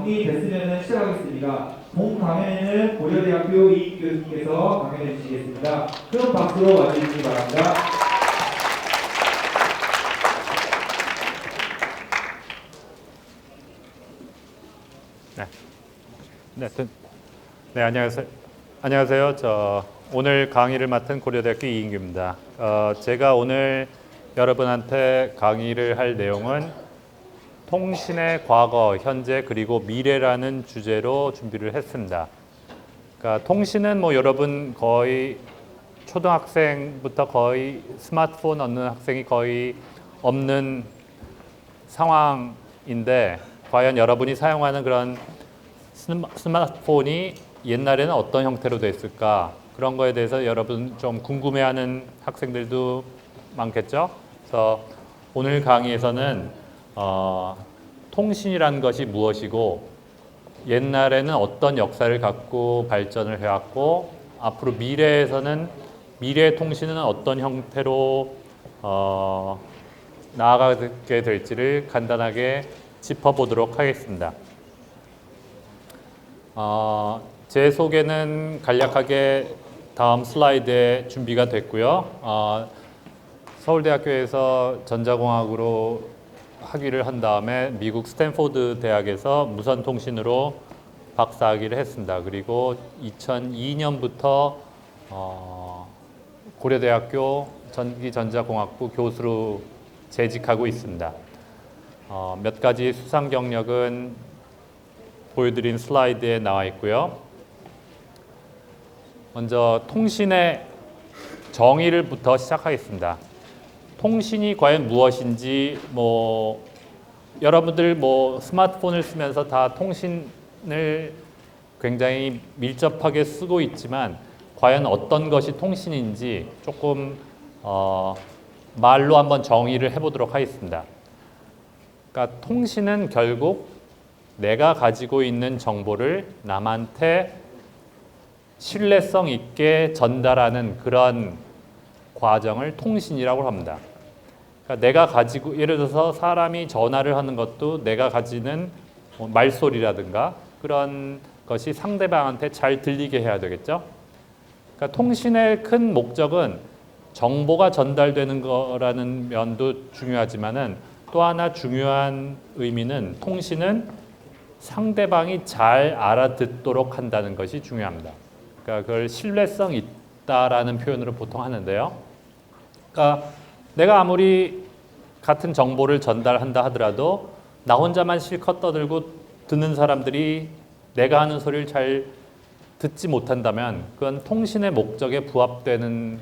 정리됐으면 시작하겠습니다. 본 강연에는 고려대학교 이익 교수님께서 강연해 주시겠습니다. 큰 박수로 맞이해주시기 바랍니다. 네, 안녕하세요. 오늘 강의를 맡은 고려대학교 이인규입니다. 제가 오늘 여러분한테 강의를 할 내용은 통신의 과거, 현재, 그리고 미래라는 주제로 준비를 했습니다. 그러니까 통신은 여러분 거의 초등학생부터 거의 스마트폰 얻는 학생이 거의 없는 상황인데, 과연 여러분이 사용하는 그런 스마트폰이 옛날에는 어떤 형태로 됐을까, 그런 거에 대해서 여러분 좀 궁금해하는 학생들도 많겠죠. 그래서 오늘 강의에서는 통신이라는 것이 무엇이고, 옛날에는 어떤 역사를 갖고 발전을 해왔고, 앞으로 미래의 통신은 어떤 형태로 나아가게 될지를 간단하게 짚어보도록 하겠습니다. 제 소개는 간략하게 다음 슬라이드에 준비가 됐고요. 서울대학교에서 전자공학으로 학위를 한 다음에 미국 스탠포드 대학에서 무선통신으로 박사학위를 했습니다. 그리고 2002년부터 고려대학교 전기전자공학부 교수로 재직하고 있습니다. 몇 가지 수상 경력은 보여드린 슬라이드에 나와 있고요. 먼저 통신의 정의를부터 시작하겠습니다. 통신이 과연 무엇인지, 여러분들 스마트폰을 쓰면서 다 통신을 굉장히 밀접하게 쓰고 있지만, 과연 어떤 것이 통신인지 조금 말로 한번 정의를 해보도록 하겠습니다. 그러니까 통신은 결국 내가 가지고 있는 정보를 남한테 신뢰성 있게 전달하는 그런 과정을 통신이라고 합니다. 그러니까 내가 가지고, 예를 들어서 사람이 전화를 하는 것도 내가 가지는 말소리라든가 그런 것이 상대방한테 잘 들리게 해야 되겠죠. 그러니까 통신의 큰 목적은 정보가 전달되는 거라는 면도 중요하지만은, 또 하나 중요한 의미는 통신은 상대방이 잘 알아듣도록 한다는 것이 중요합니다. 그러니까 그걸 신뢰성 있다라는 표현으로 보통 하는데요. 그러니까 내가 아무리 같은 정보를 전달한다 하더라도 나 혼자만 실컷 떠들고 듣는 사람들이 내가 하는 소리를 잘 듣지 못한다면 그건 통신의 목적에 부합되는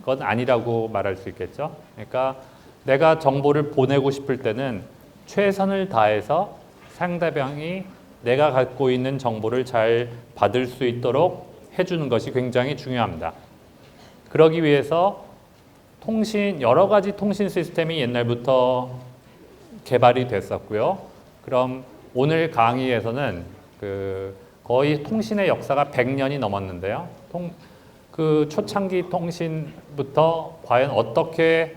건 아니라고 말할 수 있겠죠. 그러니까 내가 정보를 보내고 싶을 때는 최선을 다해서 상대방이 내가 갖고 있는 정보를 잘 받을 수 있도록 해주는 것이 굉장히 중요합니다. 그러기 위해서 여러 가지 통신 시스템이 옛날부터 개발이 됐었고요. 그럼 오늘 강의에서는 거의 통신의 역사가 100년이 넘었는데요. 그 초창기 통신부터 과연 어떻게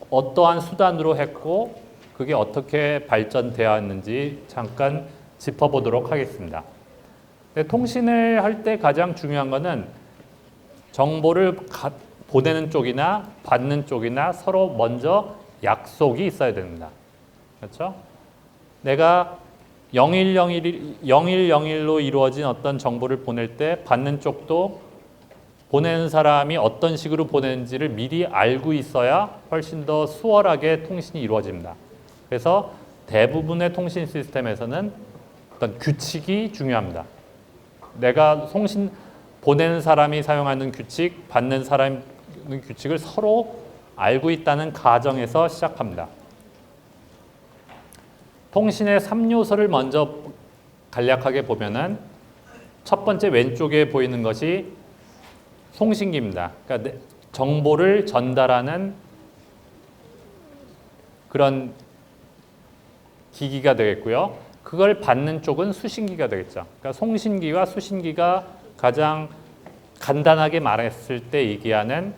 어떠한 수단으로 했고, 그게 어떻게 발전되었는지 잠깐 짚어보도록 하겠습니다. 통신을 할 때 가장 중요한 것은 정보를 보내는 쪽이나 받는 쪽이나 서로 먼저 약속이 있어야 됩니다. 그렇죠? 내가 0101로 이루어진 어떤 정보를 보낼 때 받는 쪽도 보내는 사람이 어떤 식으로 보내는지를 미리 알고 있어야 훨씬 더 수월하게 통신이 이루어집니다. 그래서 대부분의 통신 시스템에서는 어떤 규칙이 중요합니다. 내가 보내는 사람이 사용하는 규칙, 받는 사람의 규칙을 서로 알고 있다는 가정에서 시작합니다. 통신의 3요소를 먼저 간략하게 보면은 첫 번째 왼쪽에 보이는 것이 송신기입니다. 그러니까 정보를 전달하는 그런 기기가 되겠고요. 그걸 받는 쪽은 수신기가 되겠죠. 그러니까 송신기와 수신기가 가장 간단하게 말했을 때 얘기하는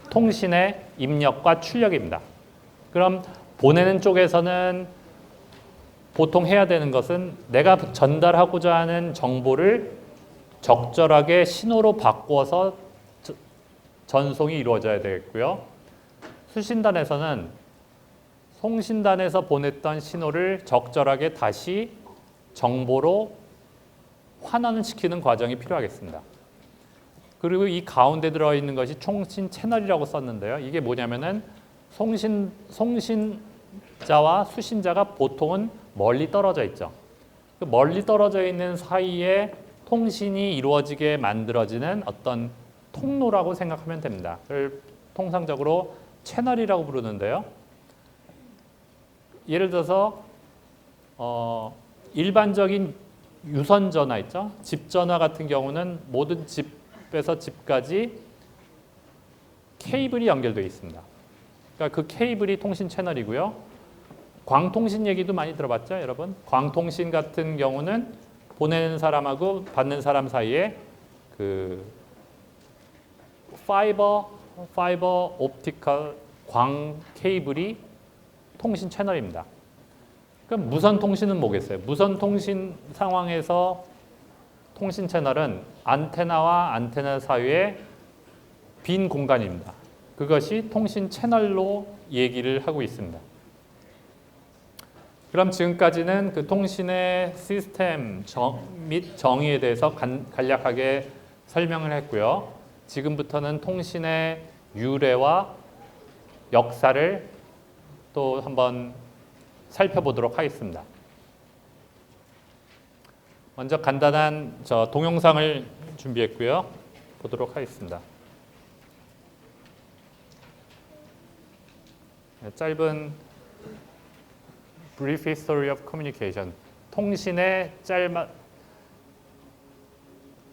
통신의 입력과 출력입니다. 그럼 보내는 쪽에서는 보통 해야 되는 것은 내가 전달하고자 하는 정보를 적절하게 신호로 바꿔서 전송이 이루어져야 되겠고요. 수신단에서는 송신단에서 보냈던 신호를 적절하게 다시 정보로 환원시키는 과정이 필요하겠습니다. 그리고 이 가운데 들어있는 것이 통신 채널이라고 썼는데요. 이게 뭐냐면은 송신자와 수신자가 보통은 멀리 떨어져 있죠. 그 멀리 떨어져 있는 사이에 통신이 이루어지게 만들어지는 어떤 통로라고 생각하면 됩니다. 그걸 통상적으로 채널이라고 부르는데요. 예를 들어서 일반적인 유선 전화 있죠. 집 전화 같은 경우는 모든 집에서 집까지 케이블이 연결되어 있습니다. 그러니까 그 케이블이 통신 채널이고요. 광통신 얘기도 많이 들어봤죠, 여러분? 광통신 같은 경우는 보내는 사람하고 받는 사람 사이에 그 파이버 옵티컬 광 케이블이 통신 채널입니다. 그럼 무선 통신은 뭐겠어요? 무선 통신 상황에서 통신 채널은 안테나와 안테나 사이에 빈 공간입니다. 그것이 통신 채널로 얘기를 하고 있습니다. 그럼 지금까지는 그 통신의 시스템 및 정의에 대해서 간략하게 설명을 했고요. 지금부터는 통신의 유래와 역사를 또 한번 살펴보도록 하겠습니다. 먼저 간단한 동영상을 준비했고요. 보도록 하겠습니다. 짧은 Brief History of Communication, 통신의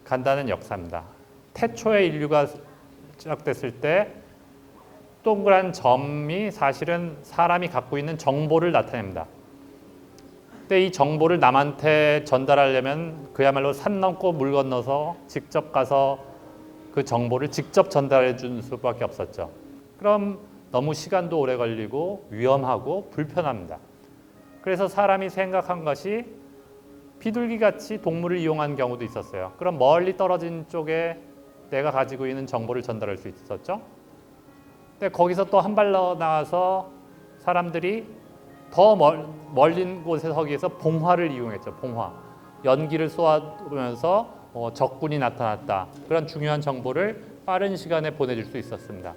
간단한 역사입니다. 태초에 인류가 시작됐을 때 동그란 점이 사실은 사람이 갖고 있는 정보를 나타냅니다. 근데 이 정보를 남한테 전달하려면 그야말로 산 넘고 물 건너서 직접 가서 그 정보를 직접 전달해 줄 수밖에 없었죠. 그럼 너무 시간도 오래 걸리고 위험하고 불편합니다. 그래서 사람이 생각한 것이 비둘기같이 동물을 이용한 경우도 있었어요. 그럼 멀리 떨어진 쪽에 내가 가지고 있는 정보를 전달할 수 있었죠. 근데 거기서 또 한 발 나와서 사람들이 더 멀린 곳에 서기 위해서 봉화를 이용했죠. 봉화. 연기를 쏘아오면서 적군이 나타났다. 그런 중요한 정보를 빠른 시간에 보내줄 수 있었습니다.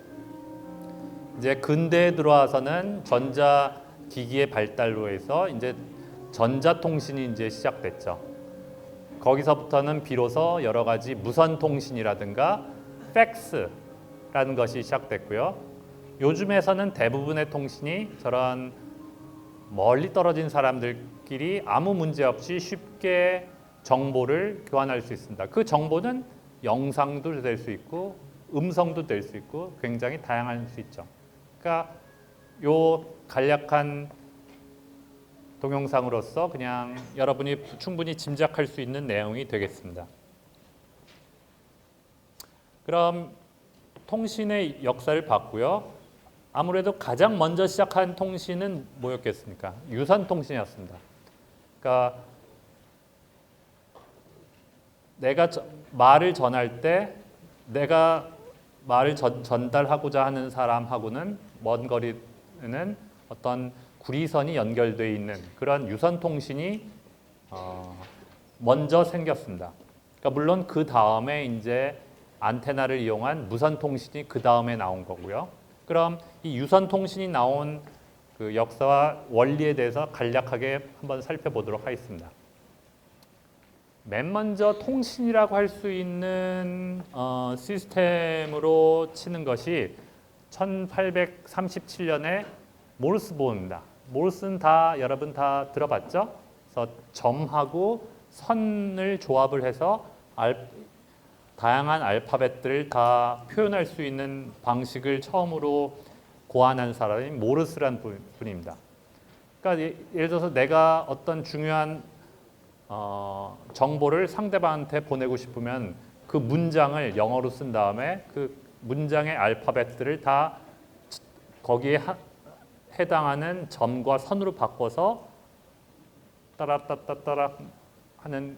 이제 근대에 들어와서는 전자기기의 발달로 해서 이제 전자통신이 이제 시작됐죠. 거기서부터는 비로소 여러 가지 무선 통신이라든가 팩스라는 것이 시작됐고요. 요즘에서는 대부분의 통신이 저런 멀리 떨어진 사람들끼리 아무 문제 없이 쉽게 정보를 교환할 수 있습니다. 그 정보는 영상도 될 수 있고 음성도 될 수 있고 굉장히 다양할 수 있죠. 그러니까 요 간략한 동영상으로서 그냥 여러분이 충분히 짐작할 수 있는 내용이 되겠습니다. 그럼 통신의 역사를 봤고요. 아무래도 가장 먼저 시작한 통신은 뭐였겠습니까? 유선 통신이었습니다. 그러니까 내가 말을 전할 때 내가 말을 전달하고자 하는 사람하고는 먼 거리는 어떤 구리선이 연결되어 있는 그런 유선 통신이 먼저 생겼습니다. 그러니까 물론 그 다음에 이제 안테나를 이용한 무선 통신이 그 다음에 나온 거고요. 그럼 이 유선 통신이 나온 그 역사와 원리에 대해서 간략하게 한번 살펴보도록 하겠습니다. 맨 먼저 통신이라고 할 수 있는 시스템으로 치는 것이 1837년에 모르스보입니다. 모르스는 여러분 다 들어봤죠? 그래서 점하고 선을 조합을 해서 다양한 알파벳들을 다 표현할 수 있는 방식을 처음으로 고안한 사람이 모르스라는 분입니다. 그러니까 예를 들어서 내가 어떤 중요한 정보를 상대방한테 보내고 싶으면 그 문장을 영어로 쓴 다음에 그 문장의 알파벳들을 다 거기에 해당하는 점과 선으로 바꿔서 따라따따따라 하는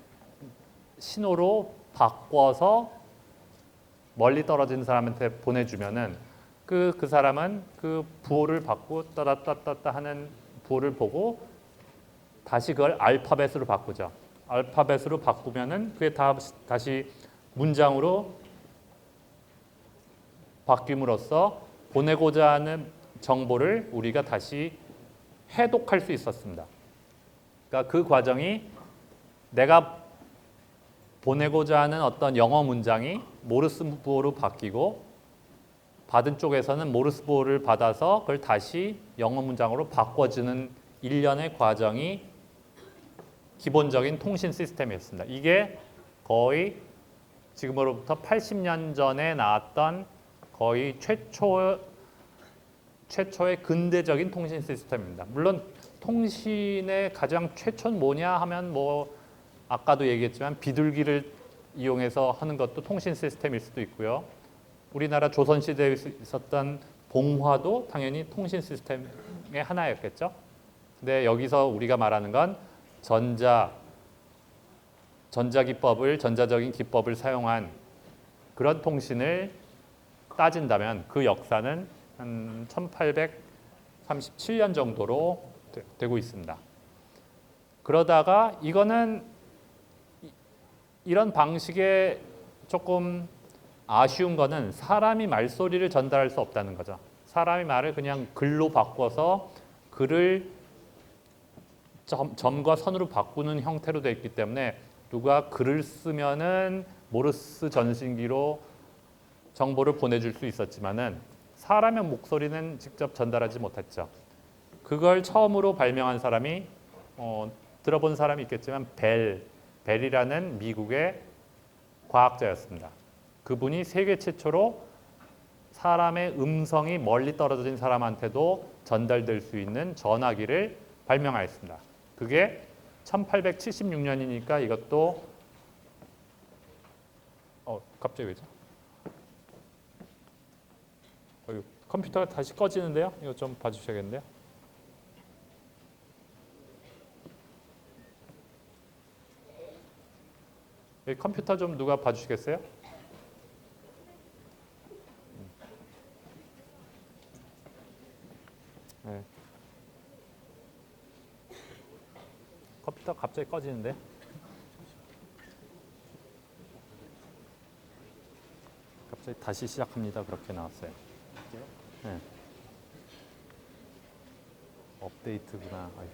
신호로 바꿔서 멀리 떨어진 사람한테 보내주면은 그 사람은 그 부호를 받고 따라따따따 하는 부호를 보고 다시 그걸 알파벳으로 바꾸죠. 알파벳으로 바꾸면은 그게 다시 문장으로 바뀜으로써 보내고자 하는 정보를 우리가 다시 해독할 수 있었습니다. 그러니까 그 과정이 내가 보내고자 하는 어떤 영어 문장이 모르스 부호로 바뀌고 받은 쪽에서는 모르스 부호를 받아서 그걸 다시 영어 문장으로 바꿔주는 일련의 과정이 기본적인 통신 시스템이었습니다. 이게 거의 지금으로부터 80년 전에 나왔던 거의 최초의 근대적인 통신 시스템입니다. 물론 통신의 가장 최초는 뭐냐 하면 뭐 아까도 얘기했지만 비둘기를 이용해서 하는 것도 통신 시스템일 수도 있고요. 우리나라 조선시대에 있었던 봉화도 당연히 통신 시스템의 하나였겠죠. 근데 여기서 우리가 말하는 건 전자적인 기법을 사용한 그런 통신을 따진다면 그 역사는 한 1837년 정도로 되고 있습니다. 그러다가 이거는 이런 방식의 조금 아쉬운 거는 사람이 말소리를 전달할 수 없다는 거죠. 사람이 말을 그냥 글로 바꿔서 글을 점과 선으로 바꾸는 형태로 되어 있기 때문에 누가 글을 쓰면은 모르스 전신기로 정보를 보내줄 수 있었지만은 사람의 목소리는 직접 전달하지 못했죠. 그걸 처음으로 발명한 사람이 들어본 사람이 있겠지만 벨이라는 미국의 과학자였습니다. 그분이 세계 최초로 사람의 음성이 멀리 떨어진 사람한테도 전달될 수 있는 전화기를 발명하였습니다. 그게 1876년이니까 이것도 갑자기 왜죠? 컴퓨터가 다시 꺼지는데요. 이거 좀 봐주셔야겠는데요. 여기 컴퓨터 좀 누가 봐주시겠어요? 네. 컴퓨터 갑자기 꺼지는데. 갑자기 다시 시작합니다. 그렇게 나왔어요. 네. 업데이트구나. 아유.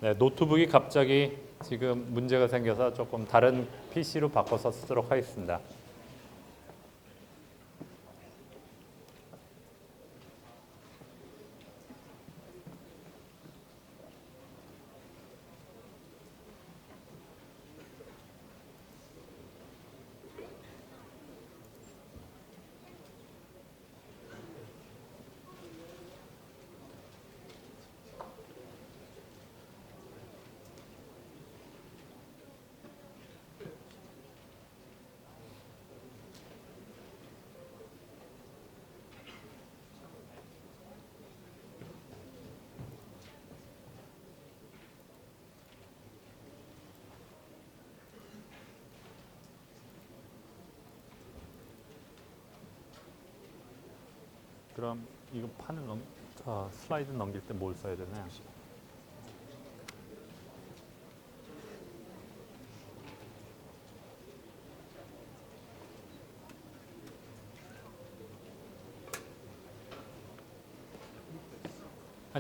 네, 노트북이 갑자기 지금 문제가 생겨서 조금 다른 PC로 바꿔서 쓰도록 하겠습니다. 그럼 이거 판을 슬라이드 넘길 때 뭘 써야 되나요?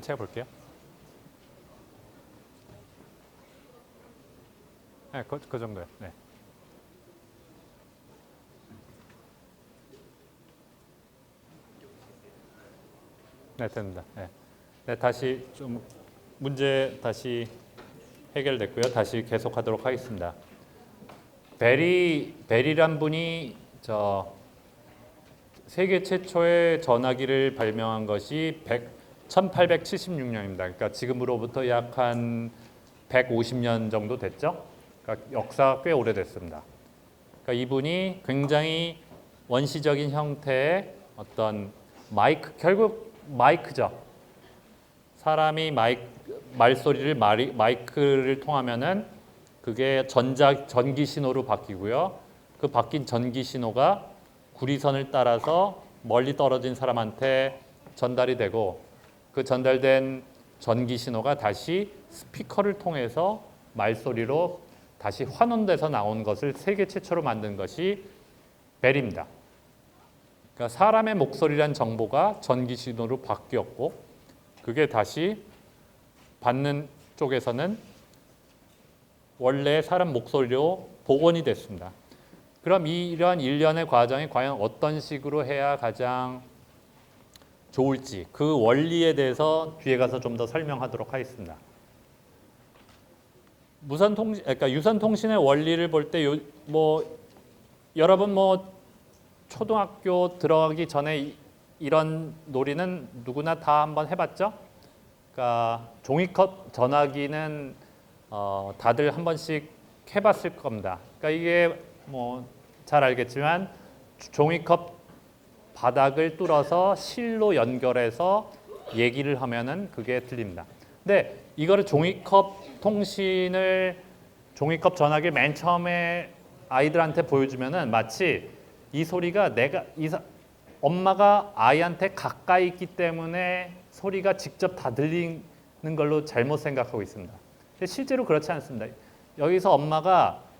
제가 볼게요. 네, 그 정도요. 네. 네, 됩니다. 네. 네, 다시 좀 문제 다시 해결됐고요. 다시 계속하도록 하겠습니다. 벨이란 분이 세계 최초의 전화기를 발명한 것이 1876년입니다. 그러니까 지금으로부터 약 한 150년 정도 됐죠. 그러니까 역사가 꽤 오래됐습니다. 그러니까 이분이 굉장히 원시적인 형태의 어떤 마이크, 결국 마이크죠. 사람이 말소리를 마이크를 통하면은 그게 전기 신호로 바뀌고요. 그 바뀐 전기 신호가 구리선을 따라서 멀리 떨어진 사람한테 전달이 되고 그 전달된 전기 신호가 다시 스피커를 통해서 말소리로 다시 환원돼서 나온 것을 세계 최초로 만든 것이 벨입니다. 그러니까 사람의 목소리란 정보가 전기 신호로 바뀌었고 그게 다시 받는 쪽에서는 원래 사람 목소리로 복원이 됐습니다. 그럼 이러한 일련의 과정이 과연 어떤 식으로 해야 가장 좋을지 그 원리에 대해서 뒤에 가서 좀 더 설명하도록 하겠습니다. 그러니까 유선통신의 원리를 볼 때 여러분 초등학교 들어가기 전에 이런 놀이는 누구나 다 한번 해봤죠? 그러니까 종이컵 전화기는 다들 한 번씩 해봤을 겁니다. 그러니까 이게 잘 알겠지만 종이컵 바닥을 뚫어서 실로 연결해서 얘기를 하면은 그게 들립니다. 근데 이거를 종이컵 전화기를 맨 처음에 아이들한테 보여주면은 마치 이 소리가 엄마가 아이한테 가까이 있기 때문에 소리가 직접 다 들리는 걸로 잘못 생각하고 있습니다. 근데 실제로 그렇지 않습니다. 여기서 엄마가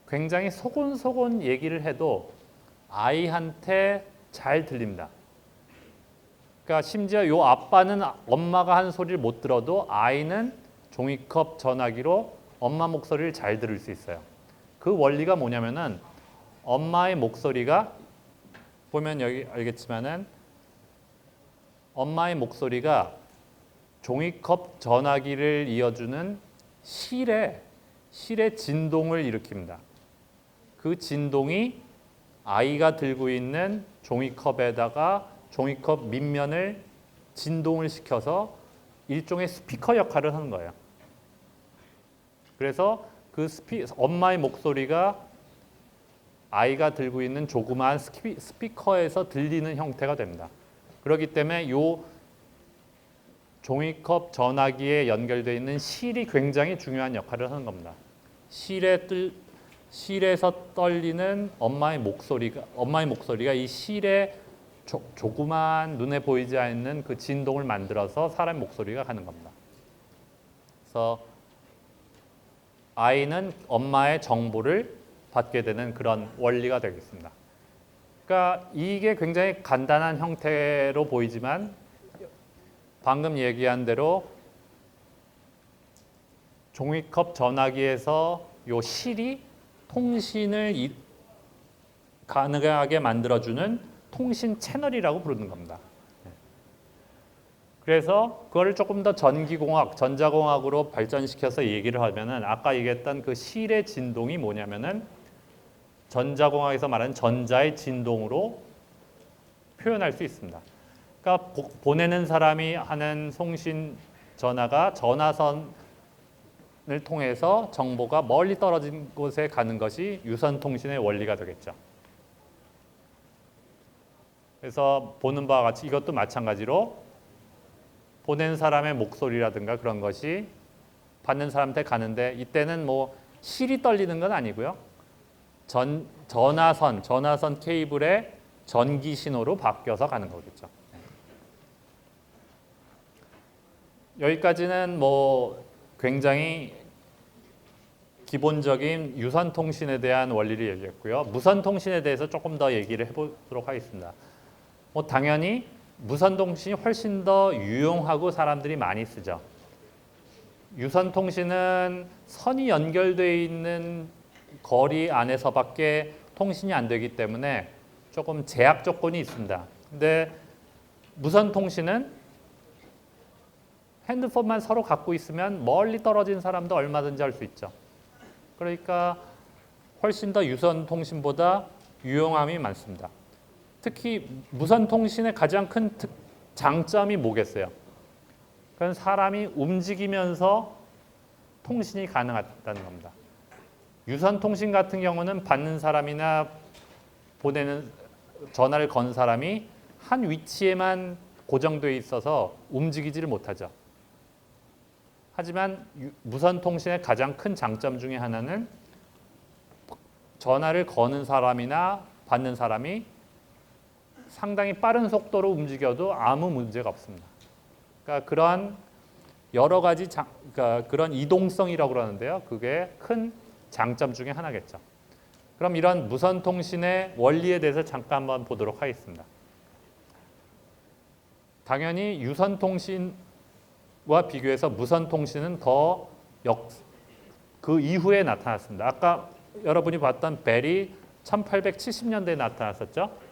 굉장히 소곤소곤 얘기를 해도 아이한테 잘 들립니다. 그러니까 심지어 요 아빠는 엄마가 한 소리를 못 들어도 아이는 종이컵 전화기로 엄마 목소리를 잘 들을 수 있어요. 그 원리가 뭐냐면은 엄마의 목소리가 보면 여기 알겠지만은 엄마의 목소리가 종이컵 전화기를 이어주는 실의 진동을 일으킵니다. 그 진동이 아이가 들고 있는 종이컵에다가 종이컵 밑면을 진동을 시켜서 일종의 스피커 역할을 하는 거예요. 그래서 그 엄마의 목소리가 아이가 들고 있는 조그마한 스피커에서 들리는 형태가 됩니다. 그렇기 때문에 이 종이컵 전화기에 연결되어 있는 실이 굉장히 중요한 역할을 하는 겁니다. 실에서 떨리는 엄마의 목소리가 이 실에 조그만 눈에 보이지 않는 그 진동을 만들어서 사람 목소리가 가는 겁니다. 그래서 아이는 엄마의 정보를 받게 되는 그런 원리가 되겠습니다. 그러니까 이게 굉장히 간단한 형태로 보이지만 방금 얘기한 대로 종이컵 전화기에서 요 실이 통신을 가능하게 만들어주는 통신 채널이라고 부르는 겁니다. 그래서 그걸 조금 더 전자공학으로 발전시켜서 얘기를 하면은 아까 얘기했던 그 실의 진동이 뭐냐면은 전자공학에서 말하는 전자의 진동으로 표현할 수 있습니다. 그러니까 보내는 사람이 하는 송신 전화가 전화선을 통해서 정보가 멀리 떨어진 곳에 가는 것이 유선 통신의 원리가 되겠죠. 그래서 보는 바와 같이 이것도 마찬가지로 보낸 사람의 목소리라든가 그런 것이 받는 사람한테 가는데 이때는 실이 떨리는 건 아니고요. 전화선 케이블의 전기 신호로 바뀌어서 가는 거겠죠. 여기까지는 굉장히 기본적인 유선 통신에 대한 원리를 얘기했고요. 무선 통신에 대해서 조금 더 얘기를 해보도록 하겠습니다. 당연히 무선 통신이 훨씬 더 유용하고 사람들이 많이 쓰죠. 유선 통신은 선이 연결되어 있는 거리 안에서밖에 통신이 안 되기 때문에 조금 제약 조건이 있습니다. 근데 무선 통신은 핸드폰만 서로 갖고 있으면 멀리 떨어진 사람도 얼마든지 할 수 있죠. 그러니까 훨씬 더 유선 통신보다 유용함이 많습니다. 특히 무선 통신의 가장 큰 장점이 뭐겠어요? 그건 사람이 움직이면서 통신이 가능하다는 겁니다. 유선 통신 같은 경우는 받는 사람이나 보내는 전화를 건 사람이 한 위치에만 고정되어 있어서 움직이지를 못하죠. 하지만 무선 통신의 가장 큰 장점 중에 하나는 전화를 거는 사람이나 받는 사람이 상당히 빠른 속도로 움직여도 아무 문제가 없습니다. 그러니까 그러한 여러 가지 그러니까 그런 이동성이라고 그러는데요. 그게 큰 장점 중에 하나겠죠. 그럼 이런 무선 통신의 원리에 대해서 잠깐 한번 보도록 하겠습니다. 당연히 유선 통신과 비교해서 무선 통신은 더 그 이후에 나타났습니다. 아까 여러분이 봤던 벨이 1870년대에 나타났었죠.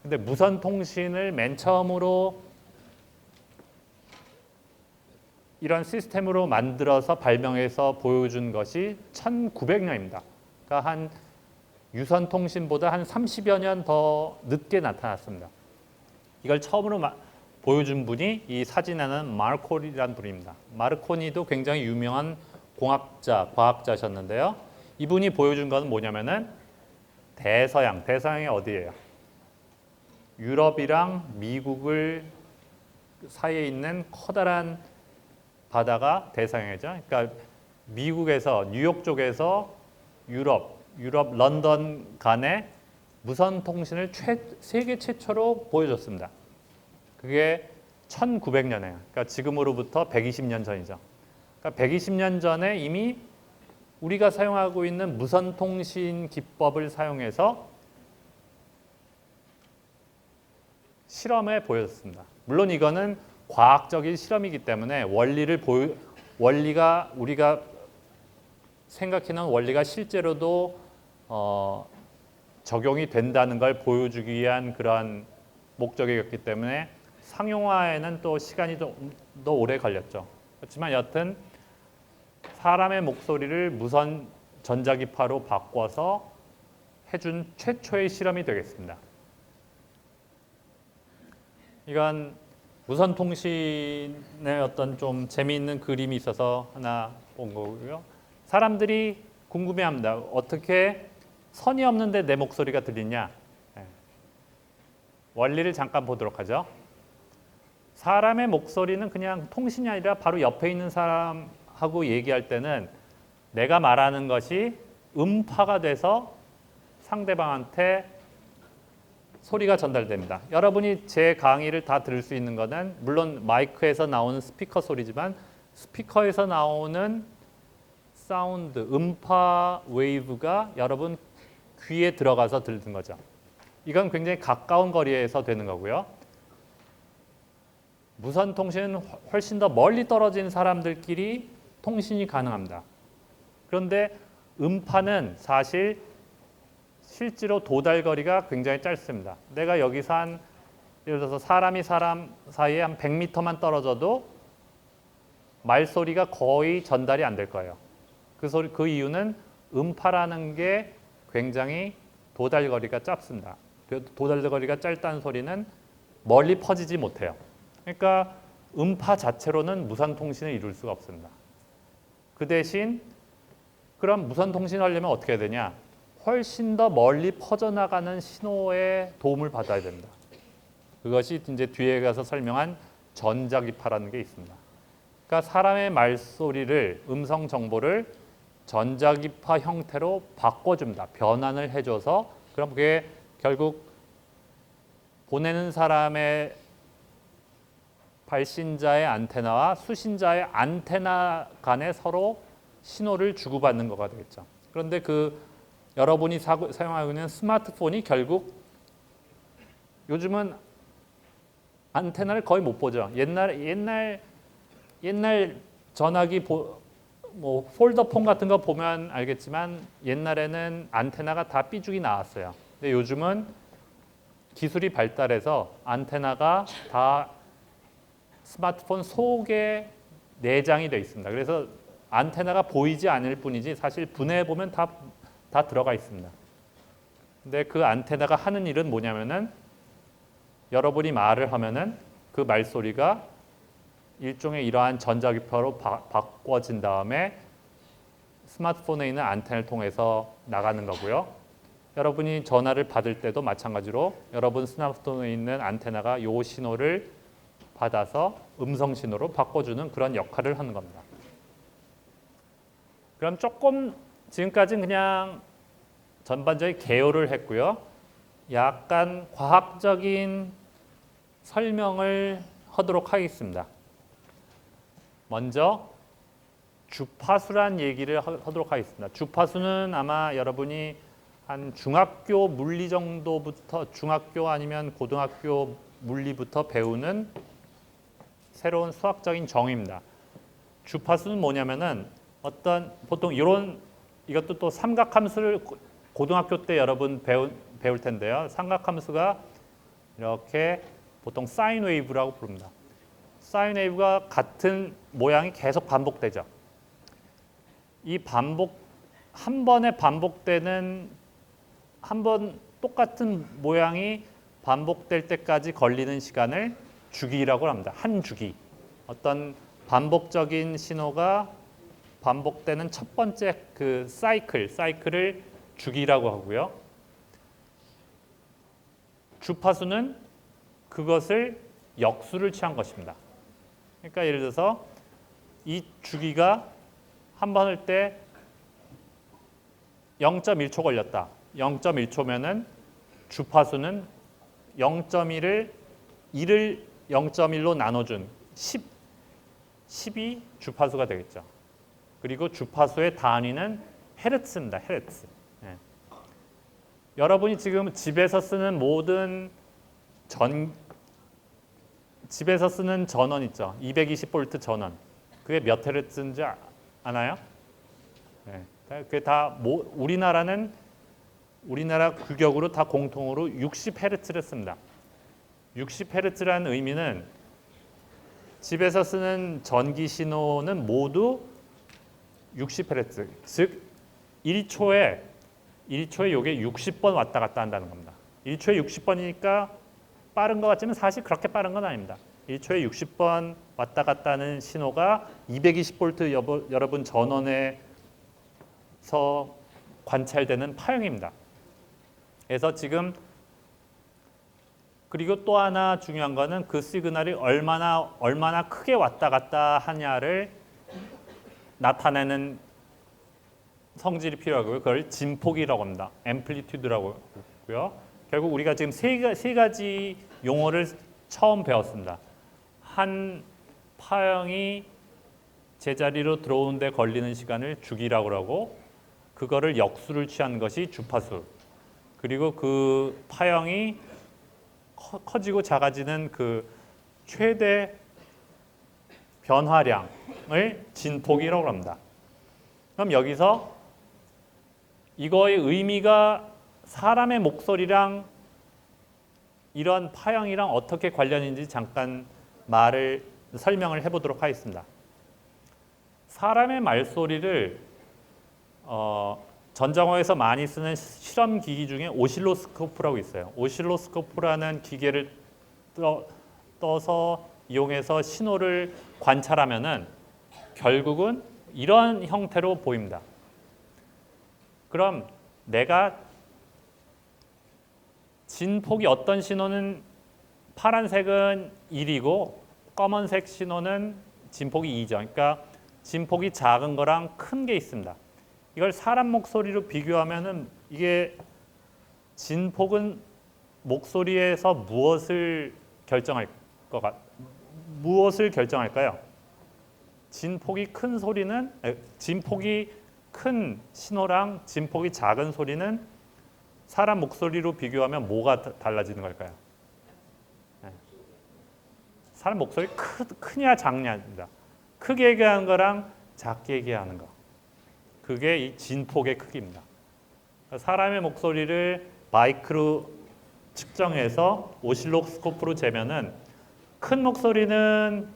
근데 무선 통신을 맨 처음으로 이런 시스템으로 만들어서 발명해서 보여준 것이 1900년입니다. 그러니까 한 유선 통신보다 한 30여 년 더 늦게 나타났습니다. 이걸 처음으로 보여준 분이 이 사진에는 마르코니라는 분입니다. 마르코니도 굉장히 유명한 공학자, 과학자셨는데요. 이분이 보여준 것은 뭐냐면은 대서양이 어디예요? 유럽이랑 미국을 사이에 있는 커다란 바다가 대서양이죠. 그러니까 미국에서 뉴욕 쪽에서 유럽 런던 간의 무선 통신을 세계 최초로 보여줬습니다. 그게 1900년에요. 그러니까 지금으로부터 120년 전이죠. 그러니까 120년 전에 이미 우리가 사용하고 있는 무선 통신 기법을 사용해서 실험에 보여줬습니다. 물론 이거는 과학적인 실험이기 때문에 원리가 우리가 생각해놓은 원리가 실제로도 적용이 된다는 걸 보여주기 위한 그런 목적이었기 때문에 상용화에는 또 시간이 더 오래 걸렸죠. 그렇지만 여튼 사람의 목소리를 무선 전자기파로 바꿔서 해준 최초의 실험이 되겠습니다. 이건 무선 통신의 어떤 좀 재미있는 그림이 있어서 하나 본 거고요. 사람들이 궁금해합니다. 어떻게 선이 없는데 내 목소리가 들리냐? 원리를 잠깐 보도록 하죠. 사람의 목소리는 그냥 통신이 아니라 바로 옆에 있는 사람하고 얘기할 때는 내가 말하는 것이 음파가 돼서 상대방한테 소리가 전달됩니다. 여러분이 제 강의를 다 들을 수 있는 것은 물론 마이크에서 나오는 스피커 소리지만 스피커에서 나오는 사운드, 음파 웨이브가 여러분 귀에 들어가서 들리는 거죠. 이건 굉장히 가까운 거리에서 되는 거고요. 무선 통신은 훨씬 더 멀리 떨어진 사람들끼리 통신이 가능합니다. 그런데 음파는 사실 실제로 도달거리가 굉장히 짧습니다. 내가 여기서 예를 들어서 사람이 사람 사이에 한 100m만 떨어져도 말소리가 거의 전달이 안 될 거예요. 그 이유는 음파라는 게 굉장히 도달거리가 짧습니다. 도달거리가 짧다는 소리는 멀리 퍼지지 못해요. 그러니까 음파 자체로는 무선 통신을 이룰 수가 없습니다. 그 대신 그럼 무선 통신을 하려면 어떻게 해야 되냐? 훨씬 더 멀리 퍼져나가는 신호의 도움을 받아야 됩니다. 그것이 이제 뒤에 가서 설명한 전자기파라는 게 있습니다. 그러니까 사람의 말소리를, 음성 정보를 전자기파 형태로 바꿔줍니다. 변환을 해줘서 그럼 그게 결국 보내는 사람의 발신자의 안테나와 수신자의 안테나 간에 서로 신호를 주고받는 거가 되겠죠. 그런데 여러분이 사용하고 있는 스마트폰이 결국 요즘은 안테나를 거의 못 보죠. 옛날 전화기 뭐 폴더폰 같은 거 보면 알겠지만 옛날에는 안테나가 다 삐죽이 나왔어요. 근데 요즘은 기술이 발달해서 안테나가 다 스마트폰 속에 내장이 되어 있습니다. 그래서 안테나가 보이지 않을 뿐이지 사실 분해해 보면 다 들어가 있습니다. 근데 그 안테나가 하는 일은 뭐냐면은 여러분이 말을 하면은 그 말소리가 일종의 이러한 전자기파로 바꿔진 다음에 스마트폰에 있는 안테나를 통해서 나가는 거고요. 여러분이 전화를 받을 때도 마찬가지로 여러분 스마트폰에 있는 안테나가 요 신호를 받아서 음성 신호로 바꿔주는 그런 역할을 하는 겁니다. 그럼 조금 지금까지는 그냥 전반적인 개요를 했고요. 약간 과학적인 설명을 하도록 하겠습니다. 먼저 주파수란 얘기를 하도록 하겠습니다. 주파수는 아마 여러분이 한 중학교 물리 정도부터, 중학교 아니면 고등학교 물리부터 배우는 새로운 수학적인 정의입니다. 주파수는 뭐냐면은 어떤 보통 이것도 또 삼각함수를 고등학교 때 여러분 배울 텐데요. 삼각함수가 이렇게 보통 사인 웨이브라고 부릅니다. 사인 웨이브가 같은 모양이 계속 반복되죠. 이 한 번에 반복되는 한 번 똑같은 모양이 반복될 때까지 걸리는 시간을 주기라고 합니다. 한 주기. 어떤 반복적인 신호가 반복되는 첫 번째 그 사이클을 주기라고 하고요. 주파수는 그것을 역수를 취한 것입니다. 그러니까 예를 들어서 이 주기가 한 번 할 때 0.1초 걸렸다. 0.1초면은 주파수는 0.1을 0.1로 나눠준 10이 주파수가 되겠죠. 그리고 주파수의 단위는 헤르츠입니다. 헤르츠. 네. 여러분이 지금 집에서 쓰는 모든 집에서 쓰는 전원 있죠. 220V 전원. 그게 몇 헤르츠인지 아나요? 네. 그게 다 우리나라 규격으로 다 공통으로 60헤르츠를 씁니다. 60헤르츠라는 의미는 집에서 쓰는 전기 신호는 모두 60헤르츠, 즉 1초에 이게 60번 왔다 갔다 한다는 겁니다. 1초에 60번이니까 빠른 것 같지만 사실 그렇게 빠른 건 아닙니다. 1초에 60번 왔다 갔다 하는 신호가 220V 여러분 전원에서 관찰되는 파형입니다. 그래서 지금 그리고 또 하나 중요한 거는 그 시그널이 얼마나 크게 왔다 갔다 하냐를 나타내는 성질이 필요하고요. 그걸 진폭이라고 합니다. 앰플리튜드라고 하고요. 결국 우리가 지금 세 가지 용어를 처음 배웠습니다. 한 파형이 제자리로 들어오는데 걸리는 시간을 주기라고 하고 그거를 역수를 취한 것이 주파수. 그리고 그 파형이 커지고 작아지는 그 최대 변화량을 진폭이라고 합니다. 그럼 여기서 이거의 의미가 사람의 목소리랑 이런 파형이랑 어떻게 관련인지 잠깐 설명을 해보도록 하겠습니다. 사람의 말소리를 전자공학에서 많이 쓰는 실험 기기 중에 오실로스코프라고 있어요. 오실로스코프라는 기계를 떠서 이용해서 신호를 관찰하면은 결국은 이런 형태로 보입니다. 그럼 내가 진폭이 어떤 신호는 파란색은 1이고 검은색 신호는 진폭이 2죠. 그러니까 진폭이 작은 거랑 큰 게 있습니다. 이걸 사람 목소리로 비교하면은 이게 진폭은 목소리에서 무엇을 결정할까요? 진폭이 큰 신호랑 진폭이 작은 소리는 사람 목소리로 비교하면 뭐가 달라지는 걸까요? 네. 사람 목소리 크냐 작냐입니다. 크게 얘기하는 거랑 작게 얘기하는 거. 그게 이 진폭의 크기입니다. 사람의 목소리를 마이크로 측정해서 오실로스코프로 재면은 큰 목소리는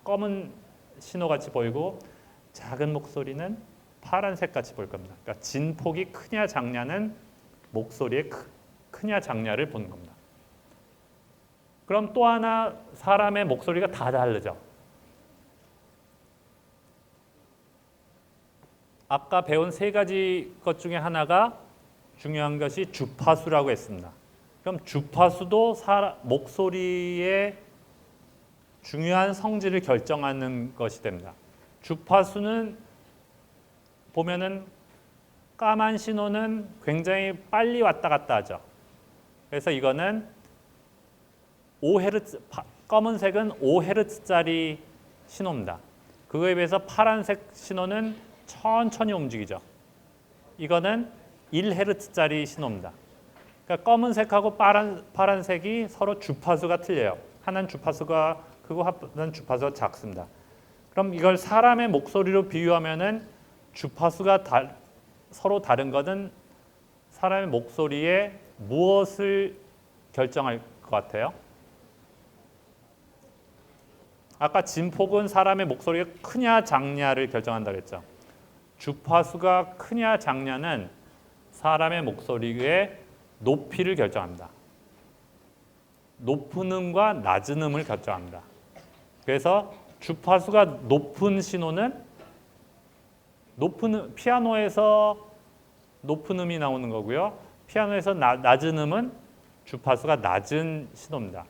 검은 신호같이 보이고 작은 목소리는 파란색같이 보일 겁니다. 그러니까 진폭이 크냐 작냐는 목소리의 크냐 작냐를 보는 겁니다. 그럼 또 하나 사람의 목소리가 다 다르죠. 아까 배운 세 가지 것 중에 하나가 중요한 것이 주파수라고 했습니다. 그럼 주파수도 목소리의 중요한 성질을 결정하는 것이 됩니다. 주파수는 보면은 까만 신호는 굉장히 빨리 왔다 갔다 하죠. 그래서 이거는 5Hz, 검은색은 5Hz짜리 신호입니다. 그거에 비해서 파란색 신호는 천천히 움직이죠. 이거는 1Hz짜리 신호입니다. 그러니까 검은색하고 파란색이 서로 주파수가 틀려요. 하나는 주파수가 크고 하나는 주파수가 작습니다. 그럼 이걸 사람의 목소리로 비유하면은 주파수가 서로 다른 것은 사람의 목소리에 무엇을 결정할 것 같아요? 아까 진폭은 사람의 목소리가 크냐 작냐를 결정한다고 했죠. 주파수가 크냐 작냐는 사람의 목소리의 높이를 결정합니다. 높은 음과 낮은 음을 결정합니다. 그래서 주파수가 높은 신호는 피아노에서 높은 음이 나오는 거고요. 피아노에서 낮은 음은 주파수가 낮은 신호입니다.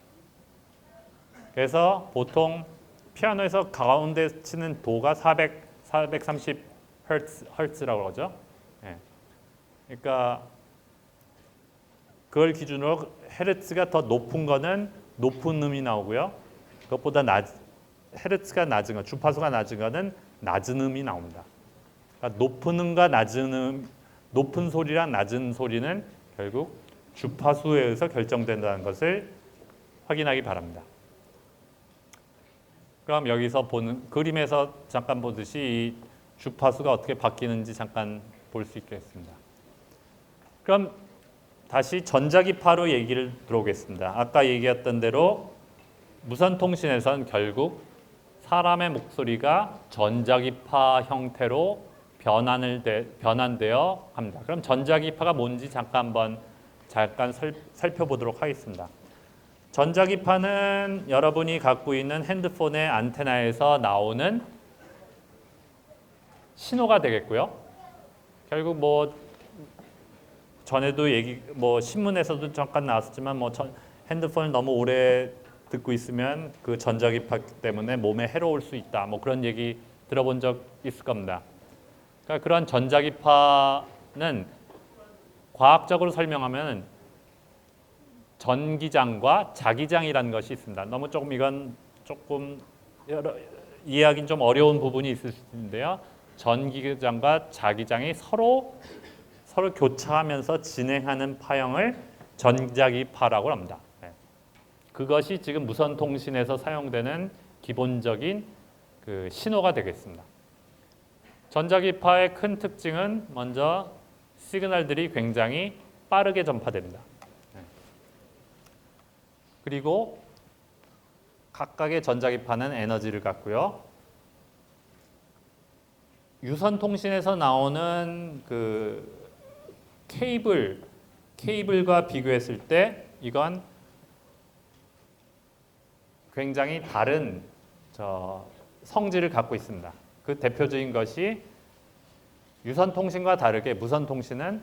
그래서 보통 피아노에서 가운데 치는 도가 430Hz라고 그러죠. 네. 그러니까 그걸 기준으로 헤르츠가 더 높은 거는 높은 음이 나오고요. 그것보다 헤르츠가 낮은 거, 주파수가 낮은 거는 낮은 음이 나옵니다. 그러니까 높은 음과 낮은 음, 높은 소리랑 낮은 소리는 결국 주파수에 의해서 결정된다는 것을 확인하기 바랍니다. 그럼 여기서 보는 그림에서 잠깐 보듯이 이 주파수가 어떻게 바뀌는지 잠깐 볼 수 있겠습니다. 그럼 다시 전자기파로 얘기를 들어오겠습니다. 아까 얘기했던 대로 무선통신에선 결국 사람의 목소리가 전자기파 형태로 변환되어 합니다. 그럼 전자기파가 뭔지 잠깐 살펴보도록 하겠습니다. 전자기파는 여러분이 갖고 있는 핸드폰의 안테나에서 나오는 신호가 되겠고요. 결국 전에도 신문에서도 잠깐 나왔었지만 핸드폰을 너무 오래 듣고 있으면 그 전자기파 때문에 몸에 해로울 수 있다. 그런 얘기 들어본 적 있을 겁니다. 그러니까 그런 전자기파는 과학적으로 설명하면 전기장과 자기장이라는 것이 있습니다. 이건 조금 이해하기는 좀 어려운 부분이 있을 수 있는데요. 전기장과 자기장이 서로 교차하면서 진행하는 파형을 전자기파라고 합니다. 그것이 지금 무선통신에서 사용되는 기본적인 그 신호가 되겠습니다. 전자기파의 큰 특징은 먼저 시그널들이 굉장히 빠르게 전파됩니다. 그리고 각각의 전자기파는 에너지를 갖고요. 유선통신에서 나오는 그 케이블과 비교했을 때 이건 굉장히 다른 성질을 갖고 있습니다. 그 대표적인 것이 유선통신과 다르게 무선통신은